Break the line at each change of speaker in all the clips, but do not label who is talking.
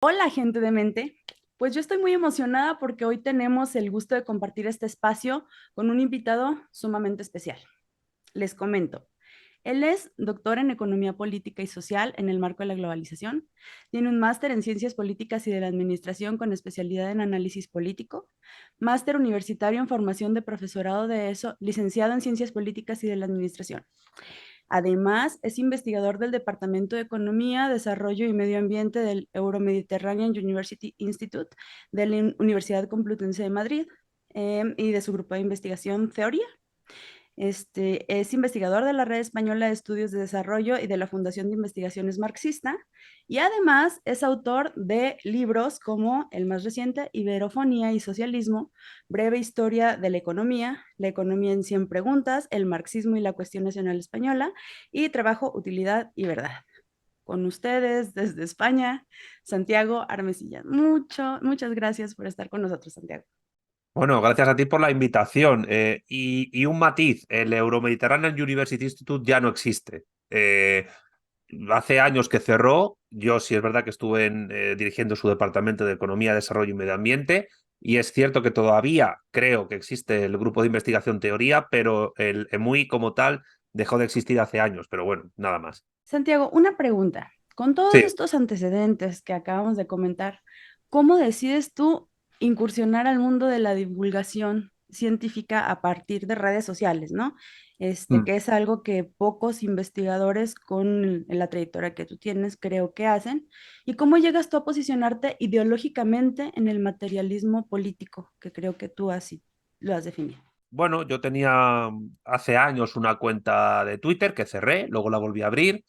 Hola, gente de mente. Pues yo estoy muy emocionada porque hoy tenemos el gusto de compartir este espacio con un invitado sumamente especial. Les comento. Él es doctor en Economía Política y Social en el marco de la globalización. Tiene un máster en Ciencias Políticas y de la Administración con especialidad en Análisis Político, máster universitario en Formación de Profesorado de ESO, licenciado en Ciencias Políticas y de la Administración. Además, es investigador del Departamento de Economía, Desarrollo y Medio Ambiente del Euro-Mediterranean University Institute de la Universidad Complutense de Madrid y de su grupo de investigación Theoria. Es investigador de la Red Española de Estudios de Desarrollo y de la Fundación de Investigaciones Marxista, y además es autor de libros como el más reciente, Iberofonía y Socialismo, Breve Historia de la economía en 100 preguntas, el marxismo y la cuestión nacional española, y Trabajo, Utilidad y Verdad. Con ustedes desde España, Santiago Armesilla. Muchas gracias por estar con nosotros, Santiago.
Bueno, gracias a ti por la invitación. Y un matiz, el Euromediterranean University Institute ya no existe. Hace años que cerró, yo sí es verdad que estuve dirigiendo su departamento de Economía, Desarrollo y Medio Ambiente, y es cierto que todavía creo que existe el grupo de investigación Teoría, pero el EMUI como tal dejó de existir hace años, pero bueno, nada más.
Santiago, una pregunta. Con todos
Sí.
estos antecedentes que acabamos de comentar, ¿cómo decides tú incursionar al mundo de la divulgación científica a partir de redes sociales, ¿no?
Mm.
Que es algo que pocos investigadores con la trayectoria que tú tienes creo que hacen. ¿Y cómo llegas tú a posicionarte ideológicamente en el materialismo político, que creo que tú así lo has definido?
Bueno, yo tenía hace años una cuenta de Twitter que cerré, luego la volví a abrir.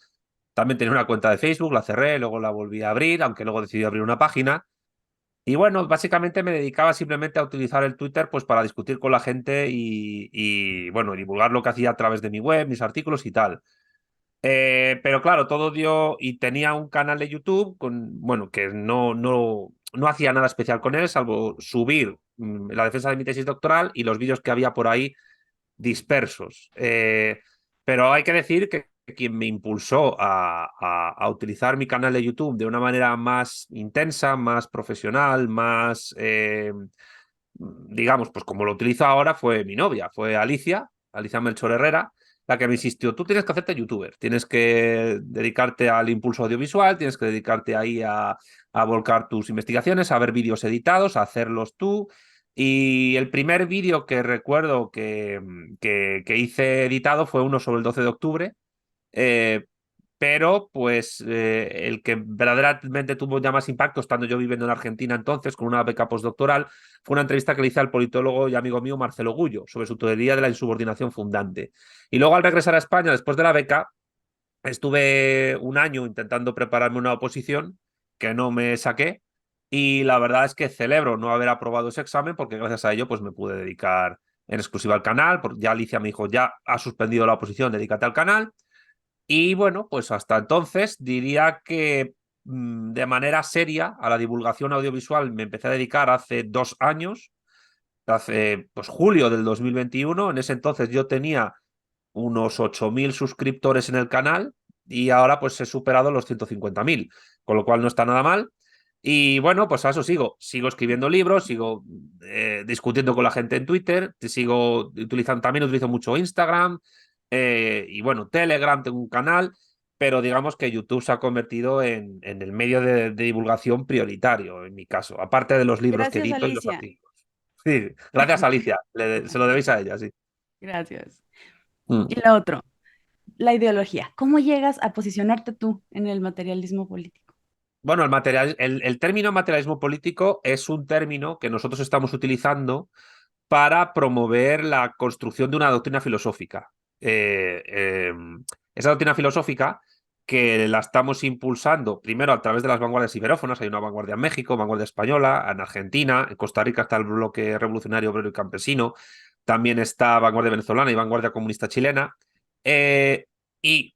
También tenía una cuenta de Facebook, la cerré, luego la volví a abrir, aunque luego decidí abrir una página. Y bueno, básicamente me dedicaba simplemente a utilizar el Twitter pues para discutir con la gente bueno, divulgar lo que hacía a través de mi web, mis artículos y tal. Pero claro, todo dio y tenía un canal de YouTube bueno, que no hacía nada especial con él, salvo subir la defensa de mi tesis doctoral y los vídeos que había por ahí dispersos. Pero hay que decir que quien me impulsó a utilizar mi canal de YouTube de una manera más intensa, más profesional, más, digamos, pues como lo utilizo ahora, fue mi novia, fue Alicia Melchor Herrera, la que me insistió, tú tienes que hacerte youtuber, tienes que dedicarte al impulso audiovisual, tienes que dedicarte ahí a volcar tus investigaciones, a ver vídeos editados, a hacerlos tú. Y el primer vídeo que recuerdo que hice editado fue uno sobre el 12 de octubre, eh, pero pues el que verdaderamente tuvo ya más impacto, estando yo viviendo en Argentina entonces, con una beca postdoctoral, fue una entrevista que le hice al politólogo y amigo mío Marcelo Gullo sobre su teoría de la insubordinación fundante. Y luego al regresar a España, después de la beca, estuve un año intentando prepararme una oposición que no me saqué, y la verdad es que celebro no haber aprobado ese examen porque gracias a ello pues me pude dedicar en exclusiva al canal, porque ya Alicia me dijo, ya ha suspendido la oposición, dedícate al canal. Y bueno, pues hasta entonces diría que de manera seria a la divulgación audiovisual me empecé a dedicar hace 2 años, hace pues julio del 2021. En ese entonces yo tenía unos 8.000 suscriptores en el canal y ahora pues he superado los 150.000, con lo cual no está nada mal. Y bueno, pues a eso sigo escribiendo libros, sigo discutiendo con la gente en Twitter, sigo utilizando, también utilizo mucho Instagram, y bueno, Telegram, tengo un canal, pero digamos que YouTube se ha convertido en el medio de divulgación prioritario en mi caso, aparte de los libros que
Gracias,
edito y los
Alicia.
artículos. Sí, gracias Alicia, se lo debéis a ella, sí.
Gracias.
Mm.
Y lo otro, la ideología. ¿Cómo llegas a posicionarte tú en el materialismo político?
Bueno, el término materialismo político es un término que nosotros estamos utilizando para promover la construcción de una doctrina filosófica. Eh, eh, Esa doctrina filosófica que la estamos impulsando primero a través de las vanguardias iberófonas. Hay una vanguardia en México, vanguardia española, en Argentina, en Costa Rica está el bloque revolucionario obrero y campesino, también está vanguardia venezolana y vanguardia comunista chilena. Y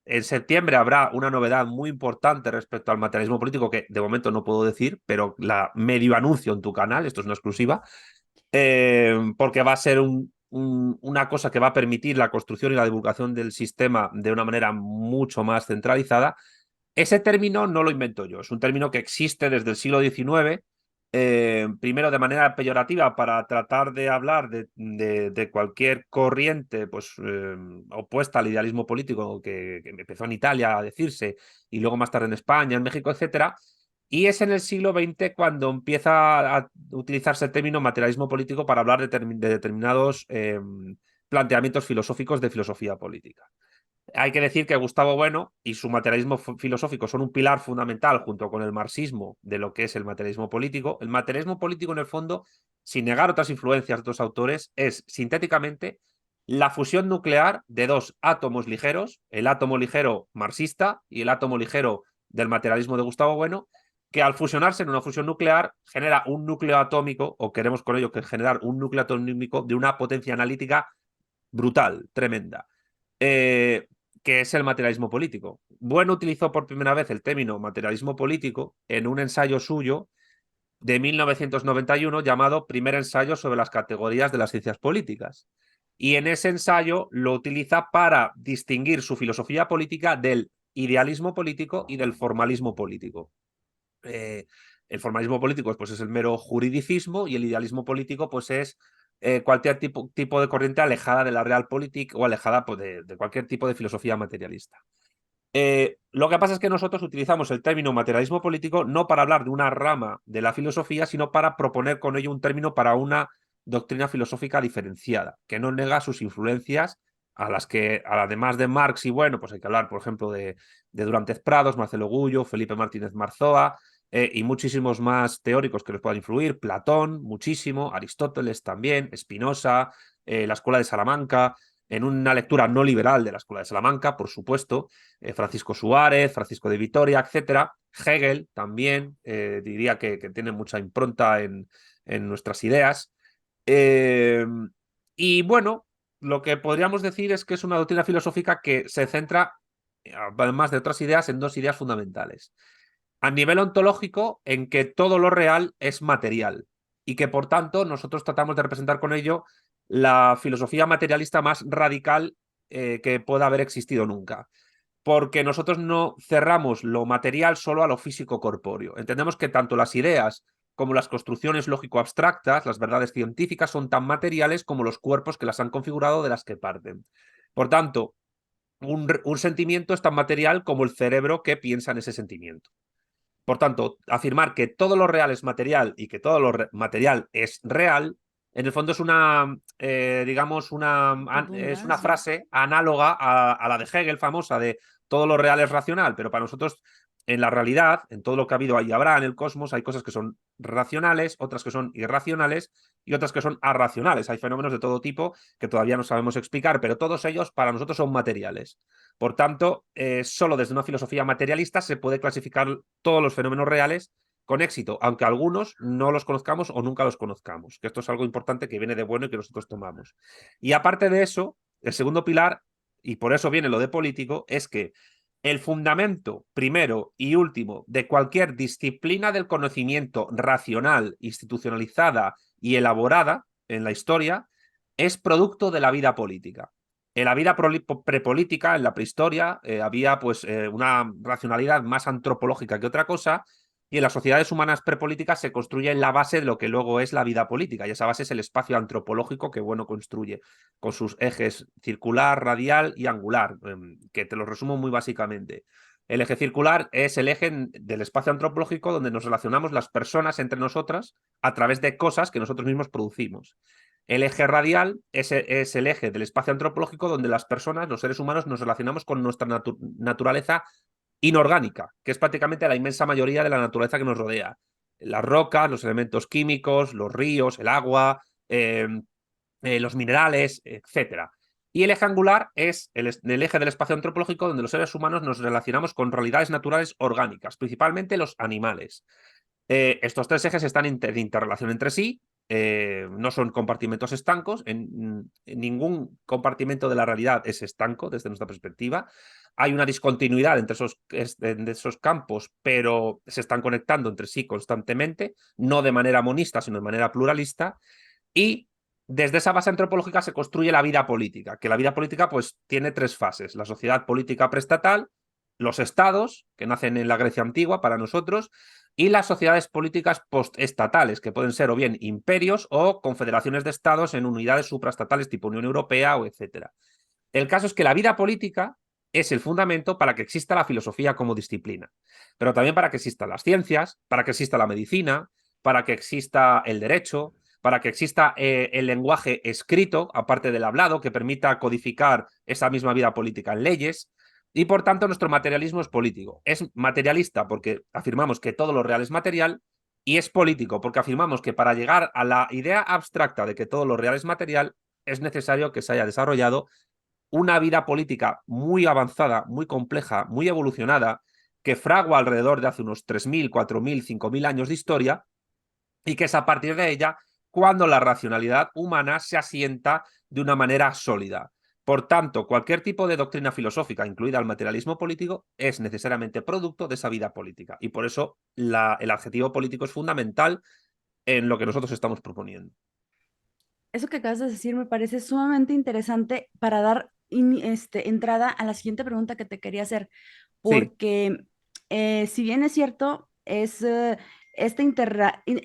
en septiembre habrá una novedad muy importante respecto al materialismo político que de momento no puedo decir, pero la medio anuncio en tu canal, esto es una exclusiva, porque va a ser una cosa que va a permitir la construcción y la divulgación del sistema de una manera mucho más centralizada. Ese término no lo invento yo, es un término que existe desde el siglo XIX, primero de manera peyorativa para tratar de hablar de cualquier corriente pues, opuesta al idealismo político que empezó en Italia a decirse y luego más tarde en España, en México, etcétera. Y es en el siglo XX cuando empieza a utilizarse el término materialismo político para hablar de determinados planteamientos filosóficos de filosofía política. Hay que decir que Gustavo Bueno y su materialismo filosófico son un pilar fundamental junto con el marxismo de lo que es el materialismo político. El materialismo político, en el fondo, sin negar otras influencias de otros autores, es sintéticamente la fusión nuclear de dos átomos ligeros, el átomo ligero marxista y el átomo ligero del materialismo de Gustavo Bueno, que al fusionarse en una fusión nuclear genera un núcleo atómico, o queremos con ello que generar un núcleo atómico de una potencia analítica brutal, tremenda. Que es el materialismo político. Bueno utilizó por primera vez el término materialismo político en un ensayo suyo de 1991 llamado Primer ensayo sobre las categorías de las ciencias políticas. Y en ese ensayo lo utiliza para distinguir su filosofía política del idealismo político y del formalismo político. El formalismo político pues, es el mero juridicismo y el idealismo político pues, es cualquier tipo de corriente alejada de la realpolitik o alejada pues, de cualquier tipo de filosofía materialista. Lo que pasa es que nosotros utilizamos el término materialismo político no para hablar de una rama de la filosofía, sino para proponer con ello un término para una doctrina filosófica diferenciada, que no nega sus influencias a las que, además de Marx y bueno, pues hay que hablar, por ejemplo, de Durantes Prados, Marcelo Gullo, Felipe Martínez Marzoa, y muchísimos más teóricos que les puedan influir, Platón, muchísimo, Aristóteles también, Spinoza, la Escuela de Salamanca, en una lectura no liberal de la Escuela de Salamanca, por supuesto, Francisco Suárez, Francisco de Vitoria, etcétera. Hegel también, diría que tiene mucha impronta en nuestras ideas. Y bueno, lo que podríamos decir es que es una doctrina filosófica que se centra, además de otras ideas, en dos ideas fundamentales. A nivel ontológico, en que todo lo real es material y que por tanto nosotros tratamos de representar con ello la filosofía materialista más radical que pueda haber existido nunca. Porque nosotros no cerramos lo material solo a lo físico corpóreo. Entendemos que tanto las ideas como las construcciones lógico-abstractas, las verdades científicas, son tan materiales como los cuerpos que las han configurado de las que parten. Por tanto, un sentimiento es tan material como el cerebro que piensa en ese sentimiento. Por tanto, afirmar que todo lo real es material y que todo lo material es real, en el fondo es una, digamos, es una frase análoga a la de Hegel famosa de todo lo real es racional, pero para nosotros en la realidad, en todo lo que ha habido y habrá en el cosmos, hay cosas que son racionales, otras que son irracionales y otras que son arracionales. Hay fenómenos de todo tipo que todavía no sabemos explicar, pero todos ellos para nosotros son materiales. Por tanto, solo desde una filosofía materialista se puede clasificar todos los fenómenos reales con éxito, aunque algunos no los conozcamos o nunca los conozcamos, que esto es algo importante que viene de bueno y que nosotros tomamos. Y aparte de eso, el segundo pilar, y por eso viene lo de político, es que el fundamento primero y último de cualquier disciplina del conocimiento racional, institucionalizada y elaborada en la historia es producto de la vida política. En la vida prepolítica, en la prehistoria, había pues una racionalidad más antropológica que otra cosa, y en las sociedades humanas prepolíticas se construye en la base de lo que luego es la vida política, y esa base es el espacio antropológico que Bueno construye, con sus ejes circular, radial y angular, que te lo resumo muy básicamente. El eje circular es el eje del espacio antropológico donde nos relacionamos las personas entre nosotras a través de cosas que nosotros mismos producimos. El eje radial es el eje del espacio antropológico donde las personas, los seres humanos, nos relacionamos con nuestra naturaleza inorgánica, que es prácticamente la inmensa mayoría de la naturaleza que nos rodea. Las rocas, los elementos químicos, los ríos, el agua, los minerales, etcétera. Y el eje angular es el eje del espacio antropológico donde los seres humanos nos relacionamos con realidades naturales orgánicas, principalmente los animales. Estos tres ejes están en interrelación entre sí, no son compartimentos estancos, en ningún compartimento de la realidad es estanco desde nuestra perspectiva. Hay una discontinuidad entre esos campos, pero se están conectando entre sí constantemente, no de manera monista, sino de manera pluralista. Y desde esa base antropológica se construye la vida política, que la vida política pues tiene tres fases: la sociedad política preestatal, los estados, que nacen en la Grecia antigua para nosotros, y las sociedades políticas postestatales, que pueden ser o bien imperios o confederaciones de estados en unidades supraestatales tipo Unión Europea o etcétera. El caso es que la vida política es el fundamento para que exista la filosofía como disciplina, pero también para que existan las ciencias, para que exista la medicina, para que exista el derecho, para que exista el lenguaje escrito, aparte del hablado, que permita codificar esa misma vida política en leyes. Y por tanto, nuestro materialismo es político. Es materialista porque afirmamos que todo lo real es material, y es político porque afirmamos que para llegar a la idea abstracta de que todo lo real es material, es necesario que se haya desarrollado una vida política muy avanzada, muy compleja, muy evolucionada, que fragua alrededor de hace unos 3.000, 4.000, 5.000 años de historia, y que es a partir de ella cuando la racionalidad humana se asienta de una manera sólida. Por tanto, cualquier tipo de doctrina filosófica, incluida el materialismo político, es necesariamente producto de esa vida política. Y por eso el adjetivo político es fundamental en lo que nosotros estamos proponiendo.
Eso que acabas de decir me parece sumamente interesante para dar entrada a la siguiente pregunta que te quería hacer,
Sí,
porque si bien es cierto, es esta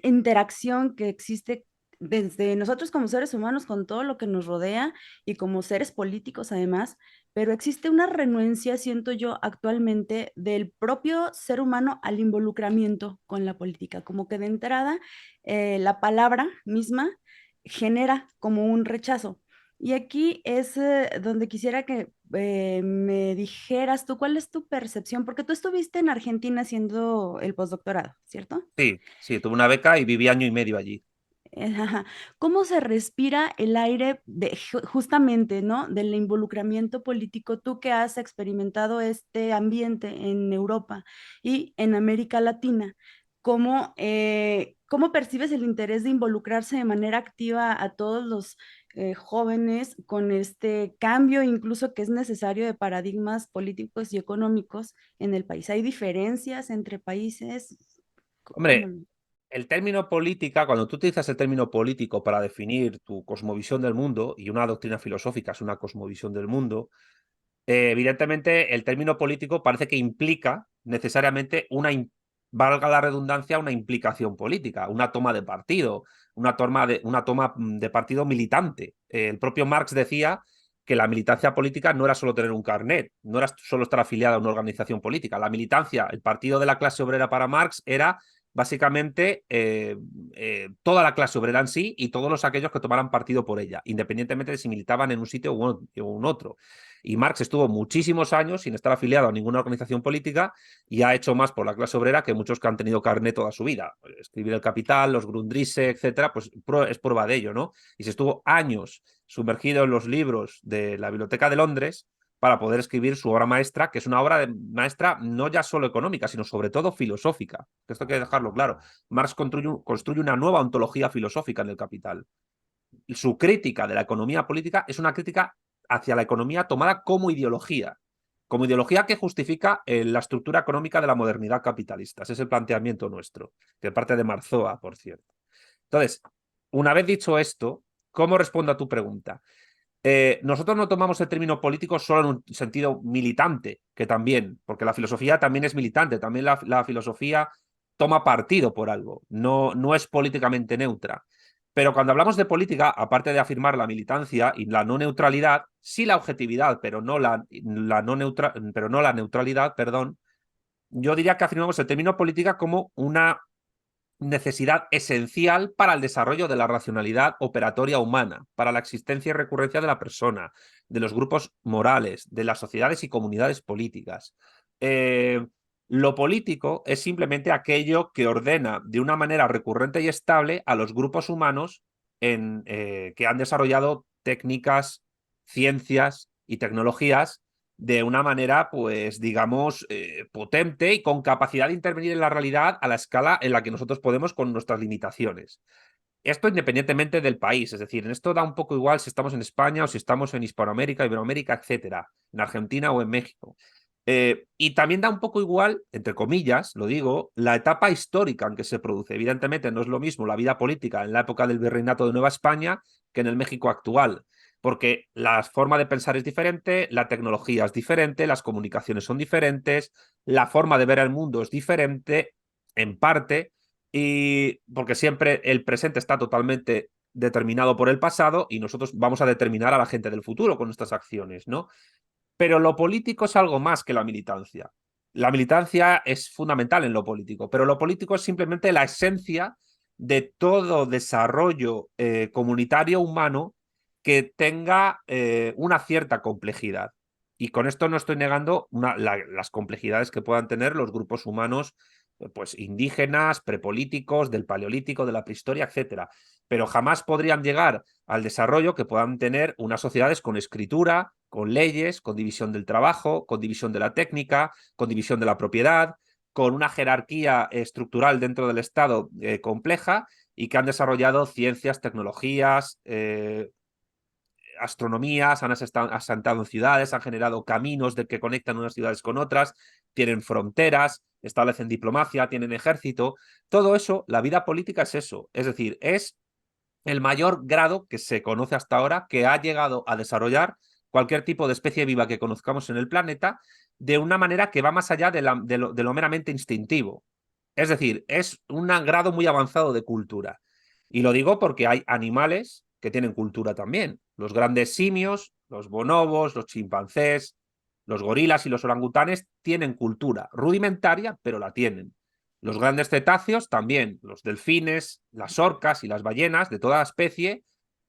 interacción que existe desde nosotros como seres humanos con todo lo que nos rodea y como seres políticos además, pero existe una renuencia, siento yo, actualmente del propio ser humano al involucramiento con la política, como que de entrada la palabra misma genera como un rechazo. Y aquí es donde quisiera que me dijeras tú cuál es tu percepción, porque tú estuviste en Argentina haciendo el postdoctorado, ¿cierto?
sí, sí, tuve una beca y viví año y medio allí.
Ajá. ¿Cómo se respira el aire de justamente, ¿no? Del involucramiento político, tú que has experimentado este ambiente en Europa y en América Latina, ¿cómo percibes el interés de involucrarse de manera activa a todos los jóvenes con este cambio, incluso que es necesario de paradigmas políticos y económicos en el país? ¿Hay diferencias entre países? ¿Cómo
Hombre, el término política, cuando tú utilizas el término político para definir tu cosmovisión del mundo, y una doctrina filosófica es una cosmovisión del mundo, evidentemente el término político parece que implica necesariamente valga la redundancia, una implicación política, una toma de partido, una toma de partido militante. El propio Marx decía que la militancia política no era solo tener un carnet, no era solo estar afiliada a una organización política. La militancia, el partido de la clase obrera para Marx era básicamente toda la clase obrera en sí y todos aquellos que tomaran partido por ella, independientemente de si militaban en un sitio u un otro. Y Marx estuvo muchísimos años sin estar afiliado a ninguna organización política y ha hecho más por la clase obrera que muchos que han tenido carnet toda su vida. Escribir El Capital, los Grundrisse, etcétera, pues es prueba de ello, ¿no? Y se estuvo años sumergido en los libros de la Biblioteca de Londres para poder escribir su obra maestra, que es una obra maestra no ya solo económica, sino sobre todo filosófica. Esto hay que dejarlo claro. Marx construye una nueva ontología filosófica en El Capital. Su crítica de la economía política es una crítica hacia la economía tomada como ideología que justifica la estructura económica de la modernidad capitalista. Ese es el planteamiento nuestro, que parte de Marzoa, por cierto. Entonces, una vez dicho esto, ¿cómo respondo a tu pregunta? Nosotros no tomamos el término político solo en un sentido militante, que también, porque la filosofía también es militante, también la filosofía toma partido por algo, no es políticamente neutra. Pero cuando hablamos de política, aparte de afirmar la militancia y la no neutralidad, sí la objetividad, pero no pero no la neutralidad, perdón, yo diría que afirmamos el término política como una necesidad esencial para el desarrollo de la racionalidad operatoria humana, para la existencia y recurrencia de la persona, de los grupos morales, de las sociedades y comunidades políticas. Lo político es simplemente aquello que ordena de una manera recurrente y estable a los grupos humanos que han desarrollado técnicas, ciencias y tecnologías de una manera, pues, digamos, potente y con capacidad de intervenir en la realidad a la escala en la que nosotros podemos con nuestras limitaciones. Esto independientemente del país, es decir, en esto da un poco igual si estamos en España o si estamos en Hispanoamérica, Iberoamérica, etcétera, en Argentina o en México. Y también da un poco igual, entre comillas, lo digo, la etapa histórica en que se produce. Evidentemente no es lo mismo la vida política en la época del virreinato de Nueva España que en el México actual. porque la forma de pensar es diferente, la tecnología es diferente, las comunicaciones son diferentes, la forma de ver el mundo es diferente, en parte, y porque siempre el presente está totalmente determinado por el pasado y nosotros vamos a determinar a la gente del futuro con nuestras acciones, ¿no? Pero lo político es algo más que la militancia. La militancia es fundamental en lo político, pero lo político es simplemente la esencia de todo desarrollo comunitario humano que tenga una cierta complejidad. Y con esto no estoy negando las complejidades que puedan tener los grupos humanos pues indígenas, prepolíticos, del paleolítico, de la prehistoria, etcétera. Pero jamás podrían llegar al desarrollo que puedan tener unas sociedades con escritura, con leyes, con división del trabajo, con división de la técnica, con división de la propiedad, con una jerarquía estructural dentro del Estado compleja y que han desarrollado ciencias, tecnologías, astronomías, han asentado en ciudades, han generado caminos de que conectan unas ciudades con otras, tienen fronteras, establecen diplomacia, tienen ejército. Todo eso, la vida política es eso. Es decir, es el mayor grado que se conoce hasta ahora que ha llegado a desarrollar cualquier tipo de especie viva que conozcamos en el planeta de una manera que va más allá de lo meramente instintivo. Es decir, es un grado muy avanzado de cultura. Y lo digo porque hay animales que tienen cultura también. Los grandes simios, los bonobos, los chimpancés, los gorilas y los orangutanes tienen cultura rudimentaria, pero la tienen. Los grandes cetáceos también, los delfines, las orcas y las ballenas de toda especie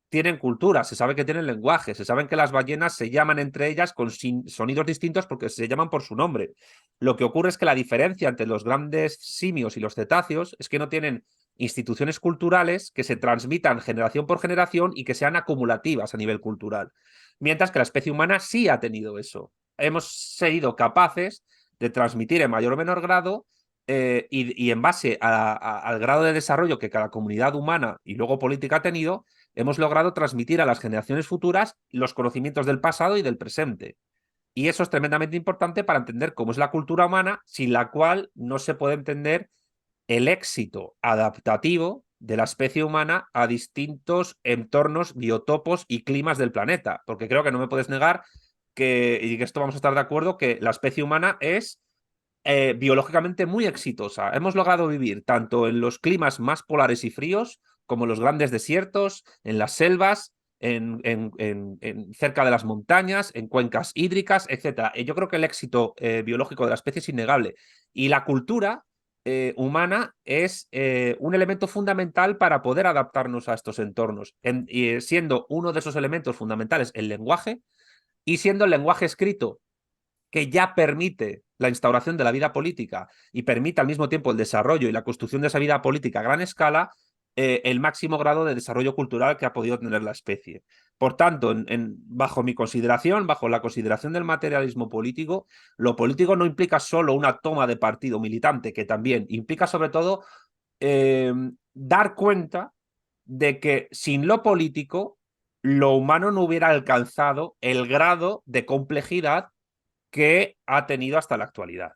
tienen cultura, se sabe que tienen lenguaje, se sabe que las ballenas se llaman entre ellas con sonidos distintos porque se llaman por su nombre. Lo que ocurre es que la diferencia entre los grandes simios y los cetáceos es que no tienen instituciones culturales que se transmitan generación por generación y que sean acumulativas a nivel cultural. Mientras que la especie humana sí ha tenido eso. Hemos sido capaces de transmitir en mayor o menor grado y en base al grado de desarrollo que cada comunidad humana y luego política ha tenido, hemos logrado transmitir a las generaciones futuras los conocimientos del pasado y del presente. Y eso es tremendamente importante para entender cómo es la cultura humana, sin la cual no se puede entender el éxito adaptativo de la especie humana a distintos entornos, biotopos y climas del planeta. Porque creo que no me puedes negar que, y que esto vamos a estar de acuerdo, que la especie humana es biológicamente muy exitosa. Hemos logrado vivir tanto en los climas más polares y fríos como en los grandes desiertos, en las selvas, cerca de las montañas, en cuencas hídricas, etc. Yo creo que el éxito biológico de la especie es innegable. Y la cultura humana es un elemento fundamental para poder adaptarnos a estos entornos, siendo uno de esos elementos fundamentales el lenguaje, y siendo el lenguaje escrito que ya permite la instauración de la vida política y permite al mismo tiempo el desarrollo y la construcción de esa vida política a gran escala, el máximo grado de desarrollo cultural que ha podido tener la especie. Por tanto, bajo mi consideración, bajo la consideración del materialismo político, lo político no implica solo una toma de partido militante, que también implica sobre todo dar cuenta de que sin lo político, lo humano no hubiera alcanzado el grado de complejidad que ha tenido hasta la actualidad.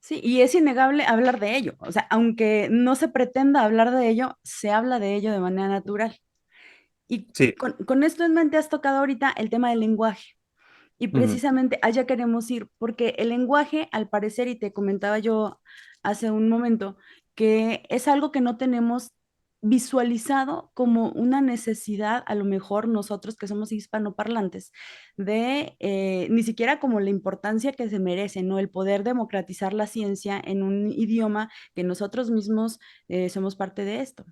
Sí, y es innegable hablar de ello. O sea, aunque no se pretenda hablar de ello, se habla de ello de manera natural. Y
Sí.
con esto en mente has tocado ahorita el tema del lenguaje. Y
Uh -huh.
precisamente allá queremos ir, porque el lenguaje, al parecer, y te comentaba yo hace un momento, que es algo que no tenemos visualizado como una necesidad, a lo mejor nosotros que somos hispanoparlantes, de ni siquiera como la importancia que se merece, ¿no? El poder democratizar la ciencia en un idioma que nosotros mismos somos parte de esto.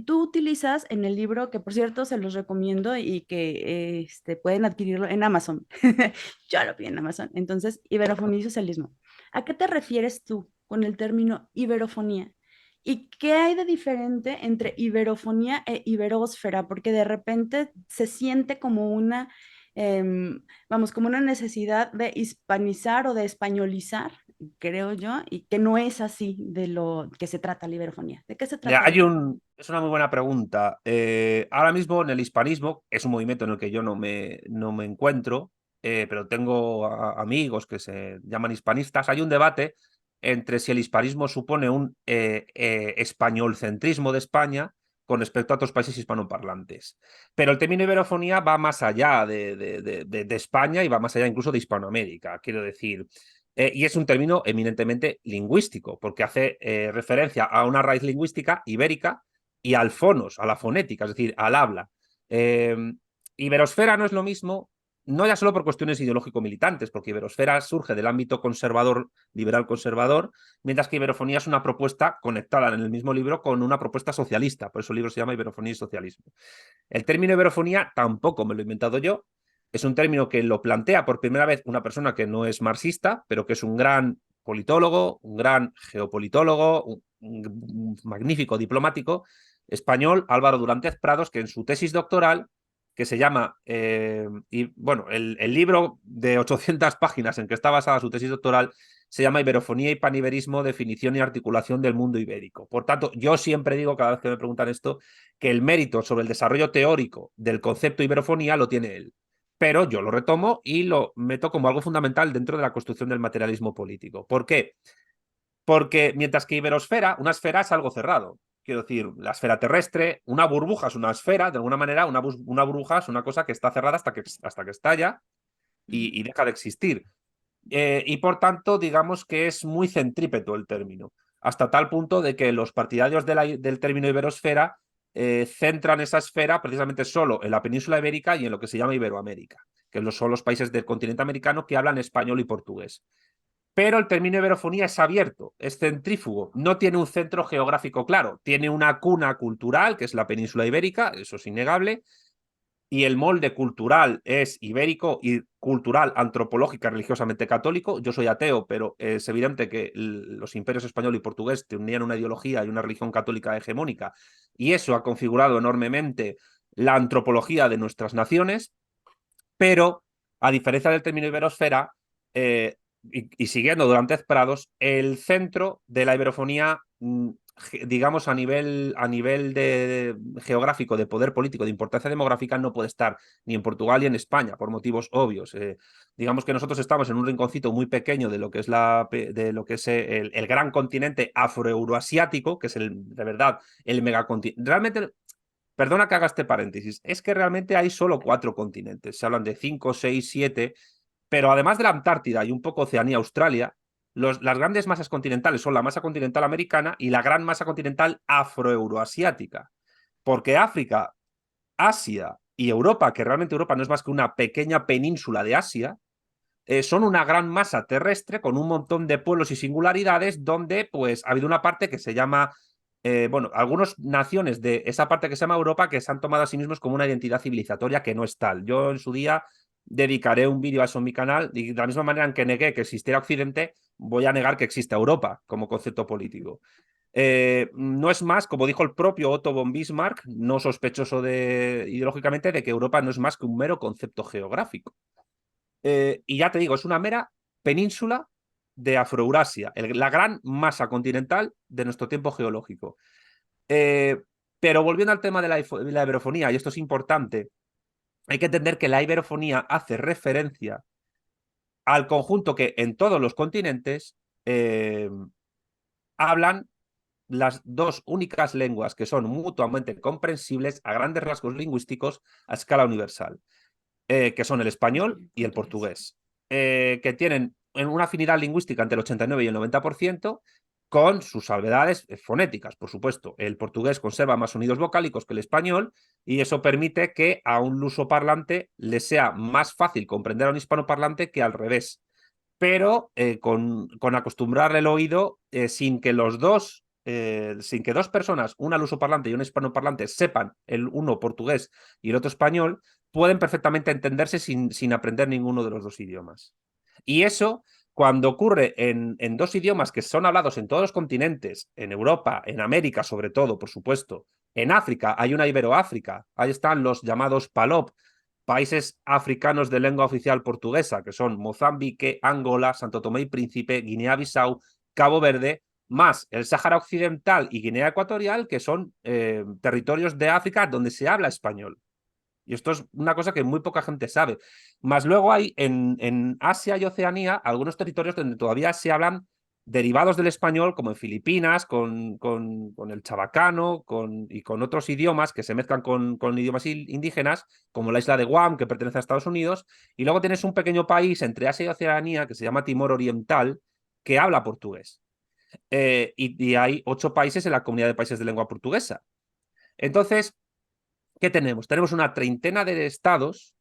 Tú utilizas en el libro, que por cierto se los recomiendo y que pueden adquirirlo en Amazon. Yo lo vi en Amazon. Entonces, iberofonía y socialismo. ¿A qué te refieres tú con el término iberofonía? ¿Y qué hay de diferente entre iberofonía e iberósfera? Porque de repente se siente como una, vamos, como una necesidad de hispanizar o de españolizar, creo yo, y que no es así de lo que se trata la iberofonía. ¿De qué se
Ya,
trata la iberofonía?
es una muy buena pregunta. Ahora mismo en el hispanismo, es un movimiento en el que yo no me encuentro, pero tengo amigos que se llaman hispanistas. Hay un debate entre si el hispanismo supone un españolcentrismo de España con respecto a otros países hispanoparlantes. Pero el término iberofonía va más allá de España y va más allá incluso de Hispanoamérica, quiero decir. Y es un término eminentemente lingüístico, porque hace referencia a una raíz lingüística ibérica y al fonos, a la fonética, es decir, al habla. Eh, Iberosfera no es lo mismo, no ya solo por cuestiones ideológico-militantes, porque Iberosfera surge del ámbito conservador, liberal conservador, mientras que Iberofonía es una propuesta conectada en el mismo libro con una propuesta socialista, por eso el libro se llama Iberofonía y Socialismo. El término Iberofonía tampoco me lo he inventado yo, es un término que lo plantea por primera vez una persona que no es marxista, pero que es un gran politólogo, un gran geopolitólogo, un magnífico diplomático español, Álvaro Durantez Prados, que en su tesis doctoral, que se llama, y bueno, el libro de 800 páginas en que está basada su tesis doctoral, se llama Iberofonía y Paniberismo, definición y articulación del mundo ibérico. Por tanto, yo siempre digo, cada vez que me preguntan esto, que el mérito sobre el desarrollo teórico del concepto iberofonía lo tiene él. Pero yo lo retomo y lo meto como algo fundamental dentro de la construcción del materialismo político. ¿Por qué? Porque mientras que iberosfera, una esfera es algo cerrado. Quiero decir, la esfera terrestre, una burbuja es una esfera, de alguna manera, una burbuja es una cosa que está cerrada hasta que estalla y deja de existir. Y por tanto, digamos que es muy centrípeto el término, hasta tal punto de que los partidarios del término iberosfera centran esa esfera precisamente solo en la península ibérica y en lo que se llama Iberoamérica, que son los países del continente americano que hablan español y portugués. Pero el término iberofonía es abierto, es centrífugo, no tiene un centro geográfico claro, tiene una cuna cultural, que es la península ibérica, eso es innegable, y el molde cultural es ibérico y cultural, antropológica, religiosamente católico. Yo soy ateo, pero es evidente que los imperios español y portugués tenían una ideología y una religión católica hegemónica, y eso ha configurado enormemente la antropología de nuestras naciones, pero a diferencia del término iberosfera, y siguiendo Durantez Prados, el centro de la iberofonía, digamos, a nivel geográfico, de poder político, de importancia demográfica, no puede estar ni en Portugal ni en España, por motivos obvios. Digamos que nosotros estamos en un rinconcito muy pequeño de lo que es, el gran continente afroeuroasiático, que es de verdad el megacontinente. Realmente, perdona que haga este paréntesis, es que realmente hay solo 4 continentes, se hablan de 5, 6, 7, pero además de la Antártida y un poco Oceanía, Australia, las grandes masas continentales son la masa continental americana y la gran masa continental afroeuroasiática, porque África, Asia y Europa, que realmente Europa no es más que una pequeña península de Asia, son una gran masa terrestre con un montón de pueblos y singularidades donde pues ha habido una parte que se llama, bueno, algunas naciones de esa parte que se llama Europa que se han tomado a sí mismos como una identidad civilizatoria que no es tal. Yo en su día dedicaré un vídeo a eso en mi canal y de la misma manera en que negué que existiera Occidente, voy a negar que existe Europa como concepto político. No es más, como dijo el propio Otto von Bismarck, no sospechoso ideológicamente de que Europa no es más que un mero concepto geográfico. Y ya te digo, es una mera península de Afroeurasia, la gran masa continental de nuestro tiempo geológico. Pero volviendo al tema de la iberofonía, y esto es importante, hay que entender que la iberofonía hace referencia al conjunto que en todos los continentes hablan las dos únicas lenguas que son mutuamente comprensibles a grandes rasgos lingüísticos a escala universal, que son el español y el portugués, que tienen una afinidad lingüística entre el 89 y el 90%, con sus salvedades fonéticas, por supuesto. El portugués conserva más sonidos vocálicos que el español y eso permite que a un lusoparlante le sea más fácil comprender a un hispanoparlante que al revés. Pero con acostumbrar el oído sin que sin que dos personas, una lusoparlante y un hispanoparlante, sepan el uno portugués y el otro español, pueden perfectamente entenderse sin aprender ninguno de los dos idiomas. Y eso, cuando ocurre en dos idiomas que son hablados en todos los continentes, en Europa, en América sobre todo, por supuesto, en África hay una Iberoáfrica, ahí están los llamados PALOP, países africanos de lengua oficial portuguesa, que son Mozambique, Angola, Santo Tomé y Príncipe, Guinea-Bissau, Cabo Verde, más el Sáhara Occidental y Guinea Ecuatorial, que son territorios de África donde se habla español. Y esto es una cosa que muy poca gente sabe. Más luego hay en Asia y Oceanía algunos territorios donde todavía se hablan derivados del español, como en Filipinas, con el chabacano y con otros idiomas que se mezclan con idiomas indígenas, como la isla de Guam, que pertenece a Estados Unidos, y luego tienes un pequeño país entre Asia y Oceanía, que se llama Timor Oriental, que habla portugués. Y hay 8 países en la comunidad de países de lengua portuguesa. Entonces, ¿qué tenemos? Tenemos una treintena de estados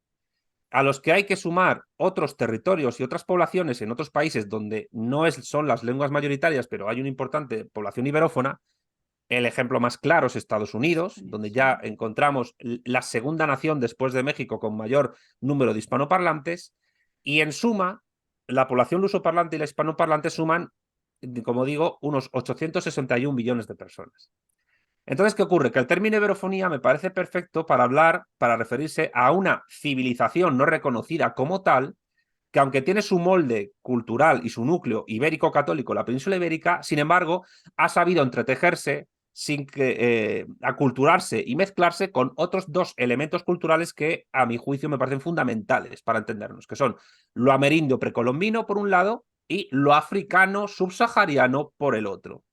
a los que hay que sumar otros territorios y otras poblaciones en otros países donde no son las lenguas mayoritarias, pero hay una importante población iberófona. El ejemplo más claro es Estados Unidos, donde ya encontramos la segunda nación después de México con mayor número de hispanoparlantes, y en suma, la población lusoparlante y la hispanoparlante suman, como digo, unos 861 millones de personas. Entonces, ¿qué ocurre? Que el término iberofonía me parece perfecto para hablar, para referirse a una civilización no reconocida como tal, que aunque tiene su molde cultural y su núcleo ibérico-católico, la península ibérica, sin embargo, ha sabido entretejerse, aculturarse y mezclarse con otros 2 elementos culturales que, a mi juicio, me parecen fundamentales para entendernos, que son lo amerindio precolombino, por un lado, y lo africano subsahariano, por el otro.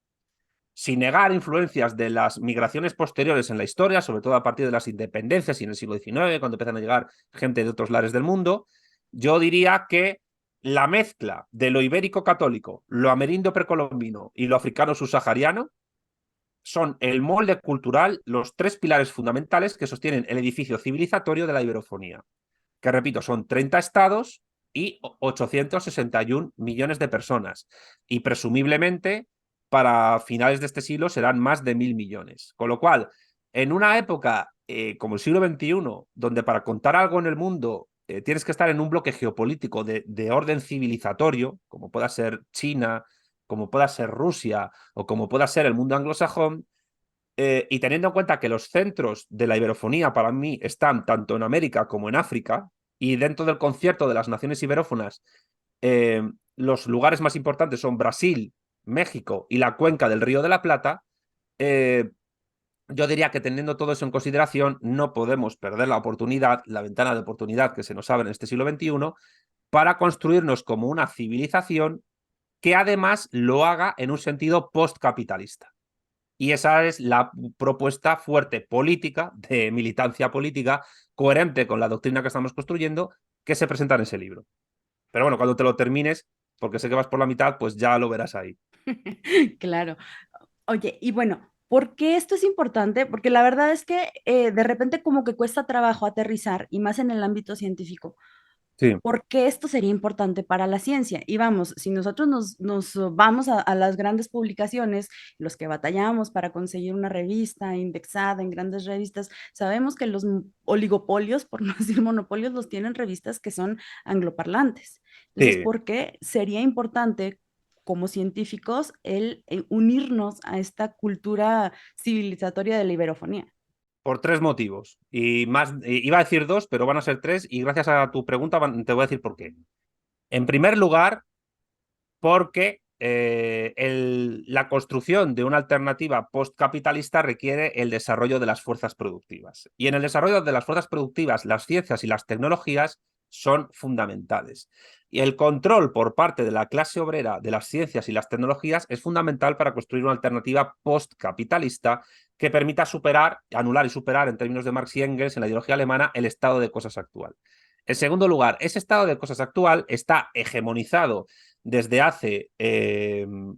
Sin negar influencias de las migraciones posteriores en la historia, sobre todo a partir de las independencias y en el siglo XIX, cuando empiezan a llegar gente de otros lares del mundo, yo diría que la mezcla de lo ibérico católico, lo amerindio precolombino y lo africano subsahariano son el molde cultural, los 3 pilares fundamentales que sostienen el edificio civilizatorio de la iberofonía, que repito, son 30 estados y 861 millones de personas. Y presumiblemente, para finales de este siglo serán más de 1.000 millones. Con lo cual, en una época como el siglo XXI, donde para contar algo en el mundo tienes que estar en un bloque geopolítico de orden civilizatorio, como pueda ser China, como pueda ser Rusia o como pueda ser el mundo anglosajón, y teniendo en cuenta que los centros de la iberofonía para mí están tanto en América como en África, y dentro del concierto de las naciones iberófonas, los lugares más importantes son Brasil, México y la cuenca del Río de la Plata, yo diría que teniendo todo eso en consideración, no podemos perder la oportunidad, la ventana de oportunidad que se nos abre en este siglo XXI, para construirnos como una civilización que además lo haga en un sentido postcapitalista. Y esa es la propuesta fuerte política, de militancia política, coherente con la doctrina que estamos construyendo, que se presenta en ese libro. Pero bueno, cuando te lo termines, porque sé que vas por la mitad, pues ya lo verás ahí.
Claro. Oye, y bueno, ¿por qué esto es importante? Porque la verdad es que de repente como que cuesta trabajo aterrizar, y más en el ámbito científico.
Sí,
¿Por qué esto sería importante para la ciencia? Y vamos, si nosotros nos vamos a las grandes publicaciones, los que batallamos para conseguir una revista indexada en grandes revistas, sabemos que los oligopolios, por no decir monopolios, los tienen revistas que son angloparlantes. Entonces,
sí,
¿por qué sería importante como científicos el unirnos a esta cultura civilizatoria de la iberofonía?
por 3 motivos. Y más, iba a decir 2, pero van a ser 3, y gracias a tu pregunta te voy a decir por qué. En primer lugar, porque la construcción de una alternativa postcapitalista requiere el desarrollo de las fuerzas productivas. Y en el desarrollo de las fuerzas productivas, las ciencias y las tecnologías son fundamentales. Y el control por parte de la clase obrera de las ciencias y las tecnologías es fundamental para construir una alternativa postcapitalista que permita superar, anular y superar en términos de Marx y Engels en la ideología alemana el estado de cosas actual. En segundo lugar, ese estado de cosas actual está hegemonizado desde hace